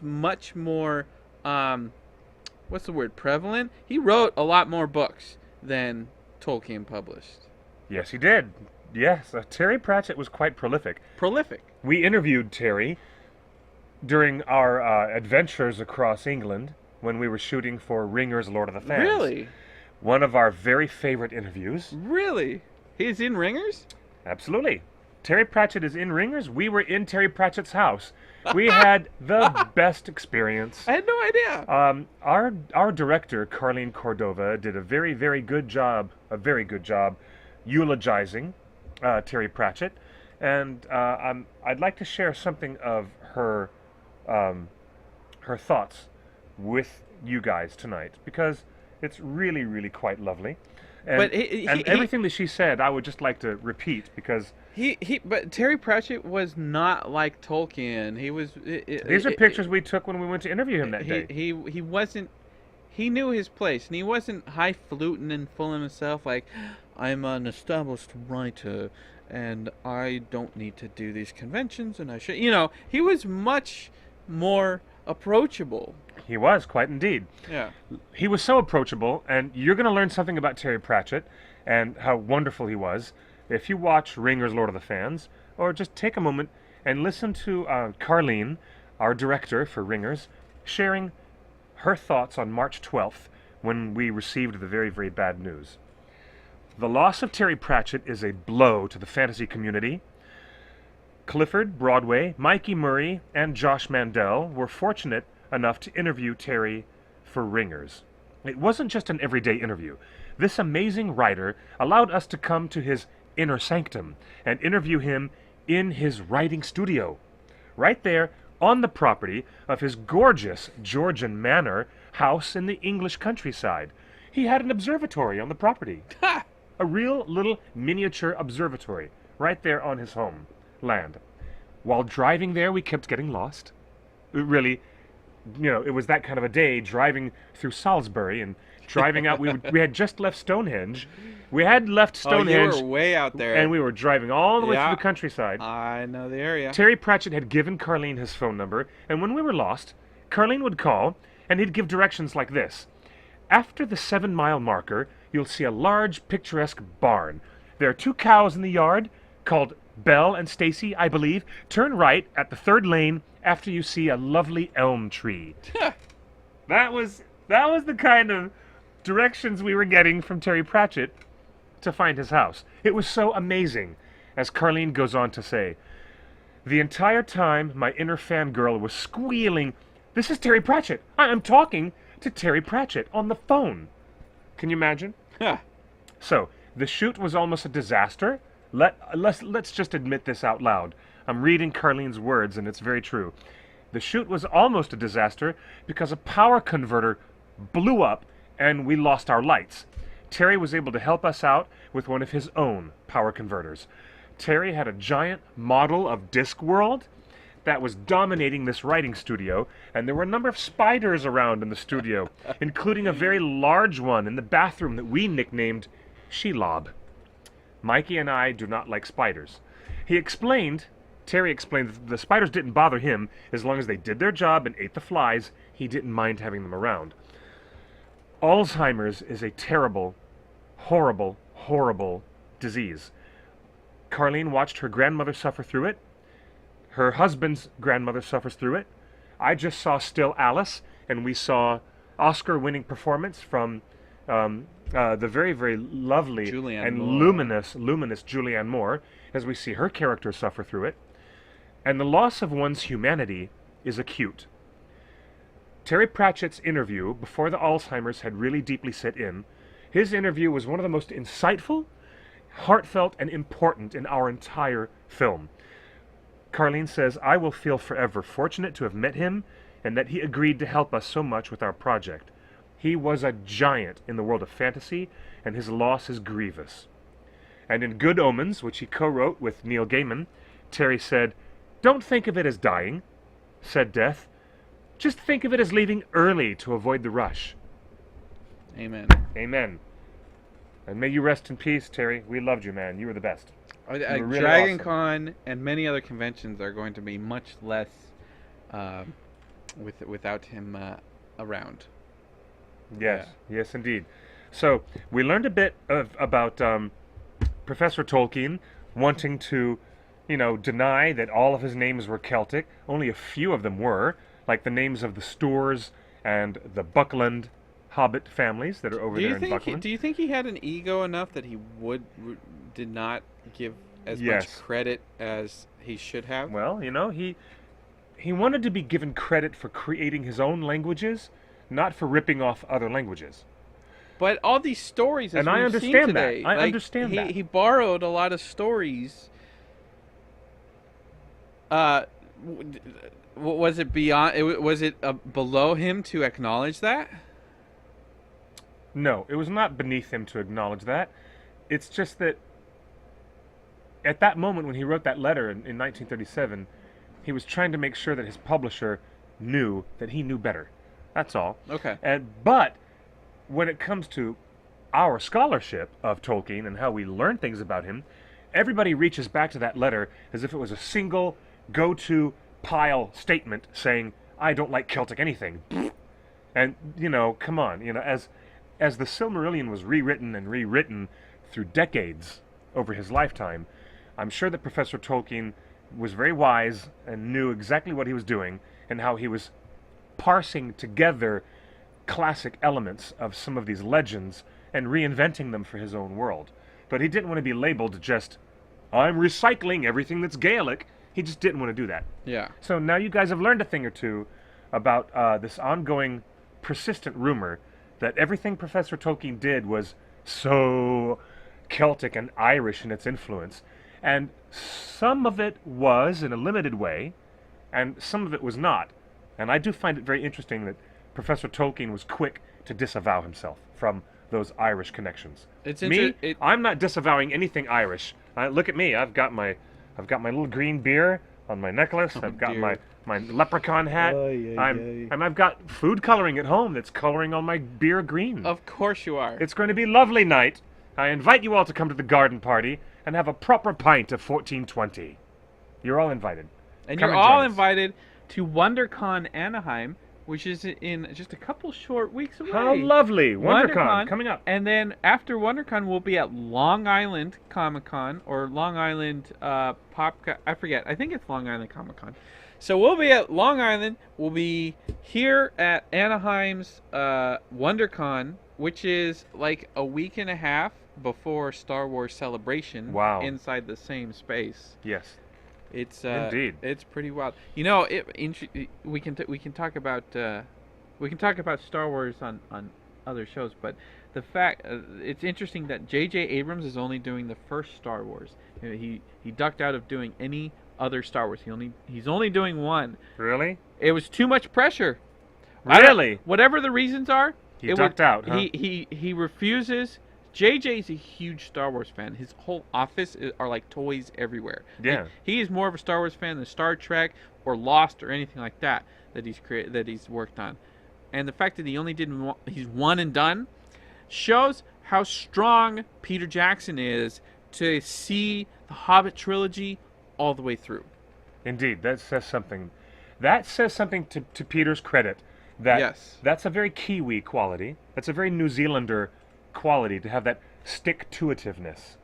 much more what's the word, prevalent. He wrote a lot more books than Tolkien published. Yes, he did. Yes, Terry Pratchett was quite prolific. Prolific. We interviewed Terry during our adventures across England when we were shooting for Ringer's Lord of the Fans. Really? One of our very favorite interviews. Really? He's in Ringers? Absolutely. Terry Pratchett is in Ringers. We were in Terry Pratchett's house. We had the best experience. I had no idea. Our director, Carlene Cordova, did a very, very good job, eulogizing Terry Pratchett. And I'd like to share something of her thoughts with you guys tonight, because it's really, really quite lovely. And, But everything that she said, I would just like to repeat, because but Terry Pratchett was not like Tolkien. He was. these are pictures we took when we went to interview him that day. He wasn't. He knew his place, and he wasn't highfalutin and full of himself. Like, I'm an established writer, and I don't need to do these conventions, and I should. He was much more approachable. He was, quite indeed. Yeah. He was so approachable, and you're going to learn something about Terry Pratchett and how wonderful he was if you watch Ringer's Lord of the Fans, or just take a moment and listen to Carlene, our director for Ringers, sharing her thoughts on March 12th when we received the very, very bad news. The loss of Terry Pratchett is a blow to the fantasy community. Clifford Broadway, Mikey Murray, and Josh Mandel were fortunate enough to interview Terry for Ringers. It wasn't just an everyday interview. This amazing writer allowed us to come to his inner sanctum and interview him in his writing studio, right there on the property of his gorgeous Georgian manor house in the English countryside. He had an observatory on the property. A real little miniature observatory right there on his home land. While driving there, we kept getting lost. Really, it was that kind of a day, driving through Salisbury and driving out. We had just left Stonehenge. We had left Stonehenge. Oh, you were way out there. And we were driving all the way through the countryside. I know the area. Terry Pratchett had given Carlene his phone number, and when we were lost, Carlene would call, and he'd give directions like this. After the 7-mile marker, you'll see a large, picturesque barn. There are 2 cows in the yard, called Belle and Stacy, I believe. Turn right at the 3rd lane after you see a lovely elm tree. That was the kind of directions we were getting from Terry Pratchett to find his house. It was so amazing, as Carlene goes on to say. The entire time, my inner fangirl was squealing, "This is Terry Pratchett. I'm talking to Terry Pratchett on the phone." Can you imagine? So, the shoot was almost a disaster. Let's just admit this out loud. I'm reading Carlene's words, and it's very true. The shoot was almost a disaster because a power converter blew up and we lost our lights. Terry was able to help us out with one of his own power converters. Terry had a giant model of Discworld that was dominating this writing studio, and there were a number of spiders around in the studio, including a very large one in the bathroom that we nicknamed Shelob. Mikey and I do not like spiders. Terry explained that the spiders didn't bother him as long as they did their job and ate the flies. He didn't mind having them around. Alzheimer's is a terrible, horrible, horrible disease. Carlene watched her grandmother suffer through it. Her husband's grandmother suffers through it. I just saw Still Alice, and we saw Oscar-winning performance from the very, very lovely Julianne and Moore. luminous Julianne Moore, as we see her character suffer through it. And the loss of one's humanity is acute. Terry Pratchett's interview, before the Alzheimer's had really deeply set in, his interview was one of the most insightful, heartfelt, and important in our entire film. Carlene says, "I will feel forever fortunate to have met him and that he agreed to help us so much with our project. He was a giant in the world of fantasy, and his loss is grievous." And in Good Omens, which he co-wrote with Neil Gaiman, Terry said, "Don't think of it as dying," said Death. "Just think of it as leaving early to avoid the rush." Amen. Amen. And may you rest in peace, Terry. We loved you, man. You were the best. You were really Dragon awesome. Con and many other conventions are going to be much less without him around. Yes, yes, indeed. So we learned a bit about Professor Tolkien wanting to, deny that all of his names were Celtic. Only a few of them were, like the names of the Stoors and the Buckland Hobbit families that are over there in Buckland. Do you think he had an ego enough that he did not give as much credit as he should have? Well, he wanted to be given credit for creating his own languages, not for ripping off other languages. But all these stories, as And I we've seen understand that. today, I like, understand that. He borrowed a lot of stories. Was it beyond? Was it below him to acknowledge that? No, it was not beneath him to acknowledge that. It's just that at that moment when he wrote that letter in 1937, he was trying to make sure that his publisher knew that he knew better. That's all. Okay. But when it comes to our scholarship of Tolkien and how we learn things about him, everybody reaches back to that letter as if it was a single go-to pile statement saying, "I don't like Celtic anything." And, come on, as the Silmarillion was rewritten and rewritten through decades over his lifetime, I'm sure that Professor Tolkien was very wise and knew exactly what he was doing and how he was parsing together classic elements of some of these legends and reinventing them for his own world. But he didn't want to be labeled just, "I'm recycling everything that's Gaelic." He just didn't want to do that. Yeah. So now you guys have learned a thing or two about this ongoing, persistent rumor that everything Professor Tolkien did was so Celtic and Irish in its influence. And some of it was in a limited way, and some of it was not. And I do find it very interesting that Professor Tolkien was quick to disavow himself from those Irish connections. I'm not disavowing anything Irish. Look at me. I've got my little green beer on my necklace. I've got my leprechaun hat. And I've got food coloring at home that's coloring on my beer green. Of course you are. It's going to be lovely night. I invite you all to come to the garden party and have a proper pint of 1420. You're all invited. And Come you're and all join us. invited to WonderCon Anaheim, which is in just a couple short weeks away. How lovely. WonderCon coming up. And then after WonderCon, we'll be at Long Island Comic-Con or Long Island I forget. I think it's Long Island Comic-Con. So we'll be at Long Island. We'll be here at Anaheim's WonderCon, which is like a week and a half before Star Wars Celebration. Wow. Inside the same space. Yes. It's Indeed. It's pretty wild. We can talk about Star Wars on other shows, but the fact it's interesting that J.J. Abrams is only doing the first Star Wars. He ducked out of doing any other Star Wars. He's only doing one. Really? It was too much pressure. Really? Whatever the reasons are, He ducked out, huh? He refuses JJ's a huge Star Wars fan. His whole office are like toys everywhere. Yeah. He is more of a Star Wars fan than Star Trek or Lost or anything like that he's worked on. And the fact that he only did he's one and done shows how strong Peter Jackson is to see the Hobbit trilogy all the way through. Indeed, that says something. That says something to Peter's credit. That's a very Kiwi quality. That's a very New Zealander quality to have that stick-to-itiveness.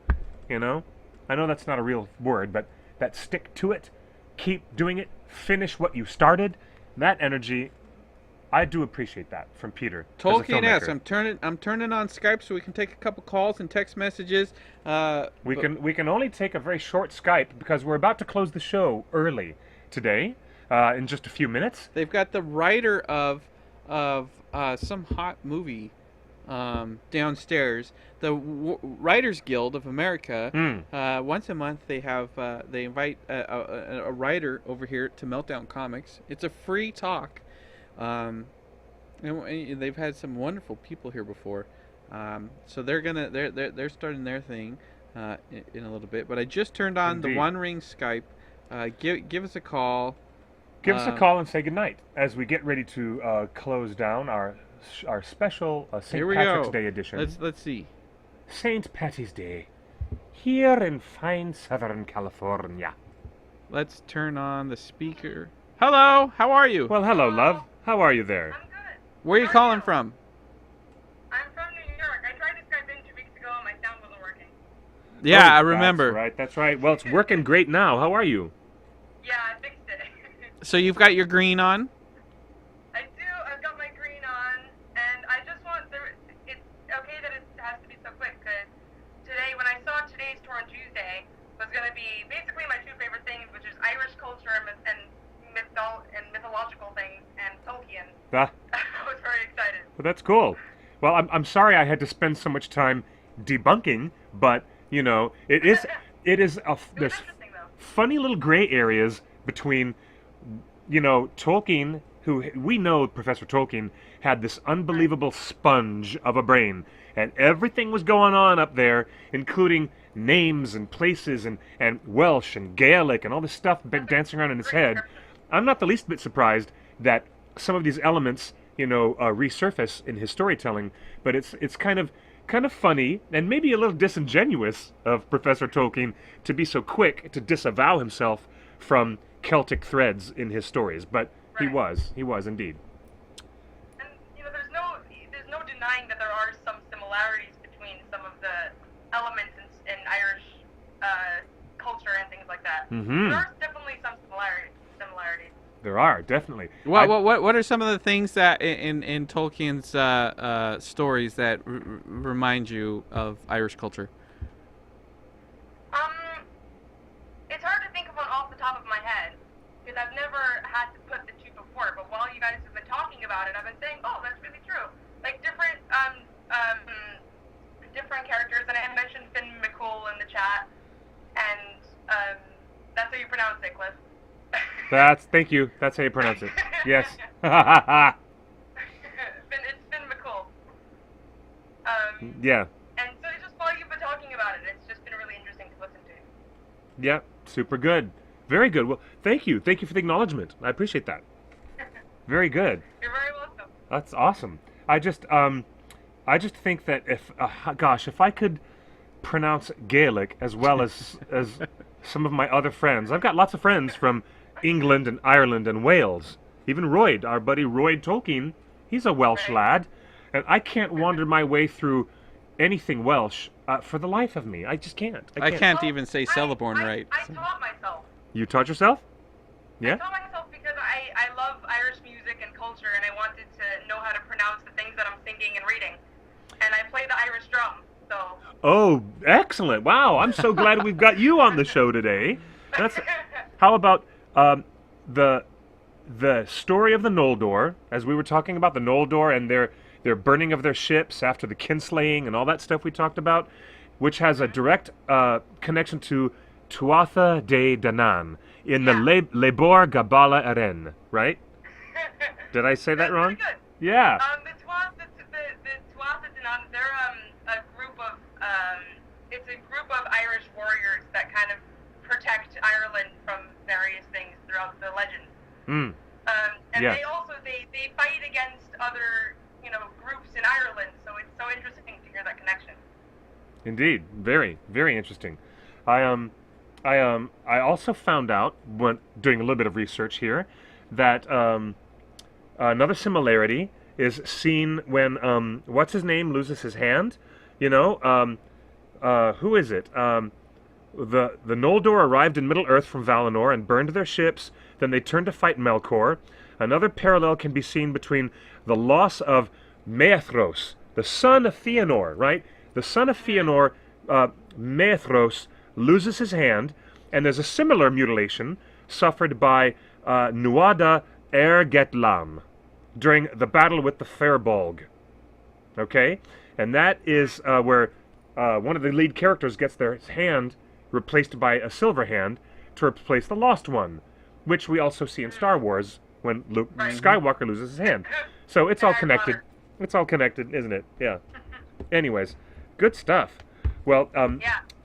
You know? I know that's not a real word, but that stick-to-it, keep doing it, finish what you started, that energy, I do appreciate that from Peter. Tolkien S. I'm turning on Skype so we can take a couple calls and text messages. We can only take a very short Skype because we're about to close the show early today, in just a few minutes. They've got the writer of some hot movie downstairs. The Writers Guild of America. Once a month they invite a writer over here to Meltdown Comics. It's a free talk. And they've had some wonderful people here before, so they're starting their thing in a little bit. But I just turned on the TheOneRing Skype. Give us a call. Give us a call and say goodnight as we get ready to close down our special St. Patrick's Day edition. Let's see. St. Patty's Day, here in fine Southern California. Let's turn on the speaker. Hello, how are you? Well, hello, love. How are you there? I'm good. Where are you calling from? I'm from New York. I tried to Skype in 2 weeks ago and my sound wasn't working. Yeah, I remember. That's right. Well, it's working great now. How are you? Yeah, I fixed it. So you've got your green on? I do. I've got my green on, and I just want it's okay that it has to be so quick, because today, when I saw today's Tour on Tuesday, was going to be basically my two favorite things, which is Irish culture and mythological things, and Tolkien. Ah. I was very excited. Well, that's cool. Well, I'm sorry I had to spend so much time debunking, but you know, there's interesting, though. funny little gray areas between, you know, Tolkien, who we know Professor Tolkien had this unbelievable sponge of a brain, and everything was going on up there, including names and places and Welsh and Gaelic and all this stuff dancing around in his head. I'm not the least bit surprised that some of these elements, you know, resurface in his storytelling, but it's kind of funny and maybe a little disingenuous of Professor Tolkien to be so quick to disavow himself from Celtic threads in his stories, but right. he was indeed. And you know, there's no denying that there are some similarities between some of the elements in Irish culture and things like that. Mm-hmm. There are definitely some similarities. There are, definitely. What are some of the things that in Tolkien's stories that remind you of Irish culture? It's hard to think of one off the top of my head, because I've never had to put the two before, but while you guys have been talking about it, I've been saying, oh, that's really true. Like different characters, and I mentioned Finn McCool in the chat, and that's how you pronounce it, Cliff. Thank you. That's how you pronounce it. Yes. It's Finn McCool. Yeah. And so just while you've been talking about it, it's just been really interesting to listen to. Yeah, super good. Very good. Well, thank you. Thank you for the acknowledgement. I appreciate that. Very good. You're very welcome. That's awesome. I just think that if I could pronounce Gaelic as well as some of my other friends. I've got lots of friends from England and Ireland and Wales. Even Royd, our buddy Royd Tolkien, he's a Welsh lad. And I can't wander my way through anything Welsh for the life of me. I just can't. I can't even say Celeborn right. I taught myself. You taught yourself? Yeah? I taught myself because I love Irish music and culture, and I wanted to know how to pronounce the things that I'm thinking and reading. And I play the Irish drum, so... Oh, excellent. Wow, I'm so glad we've got you on the show today. How about the story of the Noldor, as we were talking about the Noldor and their burning of their ships after the kinslaying and all that stuff we talked about, which has a direct connection to Tuatha De Danann in the Lebor Gabala Aren, right? Did I say that wrong? Pretty good. Yeah. The Tuatha De Danann, they're a group of it's a group of Irish warriors that kind of protect Ireland from various things throughout the legends. Mm. And Yeah. they also they fight against other groups in Ireland, so it's so interesting to hear that connection. Indeed, very, very interesting. I also found out when doing a little bit of research here that another similarity is seen when what's his name loses his hand. You know, who is it? The Noldor arrived in Middle Earth from Valinor and burned their ships. Then they turned to fight Melkor. Another parallel can be seen between the loss of Maethros, the son of Fëanor, right? The son of Fëanor, Maethros, loses his hand, and there's a similar mutilation suffered by Nuada Ergetlam during the battle with the Firbolg. Okay? And that is where one of the lead characters gets their hand replaced by a silver hand to replace the lost one, which we also see in Star Wars when Luke Skywalker loses his hand. So it's all connected. It's all connected, isn't it? Yeah. Anyways, good stuff. Well,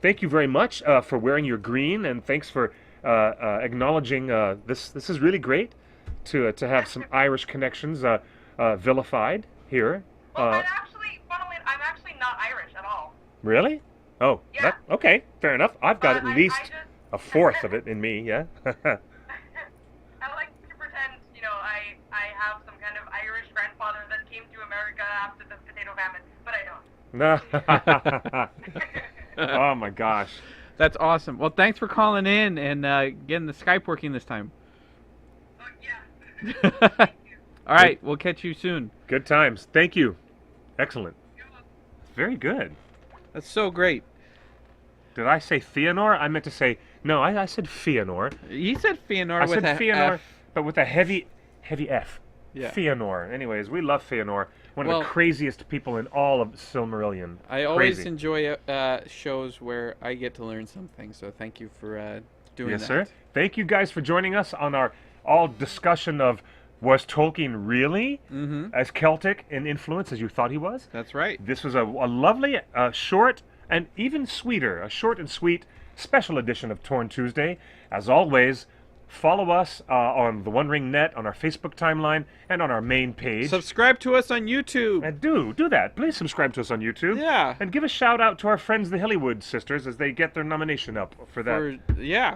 thank you very much for wearing your green, and thanks for acknowledging this. This is really great to have some Irish connections vilified here. Well, I'm actually not Irish at all. Really? Oh, Yeah. Okay, fair enough. I've got at I least just- a fourth of it in me, yeah. I like to pretend, I have some kind of Irish grandfather that came to America after the potato famine, but I don't. Oh my gosh. That's awesome. Well, thanks for calling in and getting the Skype working this time. Oh, yeah. All right, we'll catch you soon. Good times. Thank you. Excellent. Very good. That's so great. Did I say Fëanor? I meant to say, no, I said Fëanor. He said Fëanor I with said a Fëanor, F. but with a heavy F. Yeah. Fëanor. Anyways, we love Fëanor. One of Well, the craziest people in all of Silmarillion. I always Crazy. enjoy shows where I get to learn something, so thank you for doing Yes, that. sir. Thank you guys for joining us on our all discussion of was Tolkien really as Celtic in influence as you thought he was? That's right. This was a lovely, short, and even sweeter, a short and sweet special edition of Torn Tuesday. As always, follow us on the One Ring Net, on our Facebook timeline, and on our main page. Subscribe to us on YouTube. And do that. Please subscribe to us on YouTube. Yeah. And give a shout out to our friends, the Hillywood sisters, as they get their nomination up for that.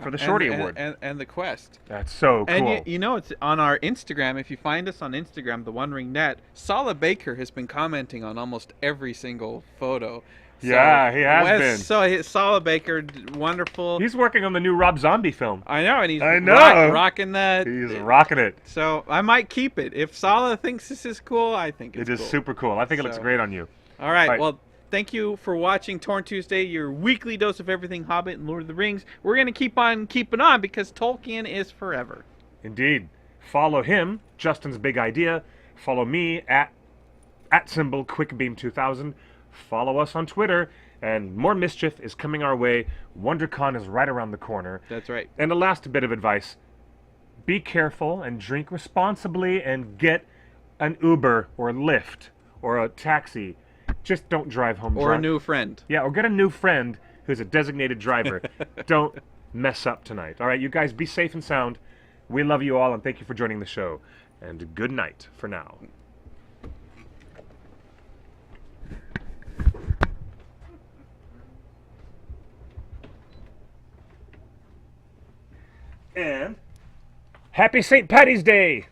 For the Shorty Award. And the Quest. That's so cool. And you know, it's on our Instagram. If you find us on Instagram, the One Ring Net, Sala Baker has been commenting on almost every single photo. So, Yeah, he has been. So Sala Baker, wonderful. He's working on the new Rob Zombie film. I know, and he's I know. rocking that. He's rocking it. So I might keep it. If Sala thinks this is cool, I think it's It is cool. super cool. I think it looks So- great on you. All right. Right. Well, thank you for watching Torn Tuesday, your weekly dose of everything Hobbit and Lord of the Rings. We're going to keep on keeping on because Tolkien is forever. Indeed. Follow him, Justin's Big Idea. Follow me at symbol QuickBeam2000. Follow us on Twitter. And more mischief is coming our way. WonderCon is right around the corner. That's right. And the last bit of advice. Be careful and drink responsibly and get an Uber or a Lyft or a taxi. Just don't drive home Or drunk. a new friend. Yeah, or get a new friend who's a designated driver. Don't mess up tonight. All right, you guys be safe and sound. We love you all and thank you for joining the show. And good night for now. And happy St. Patty's Day!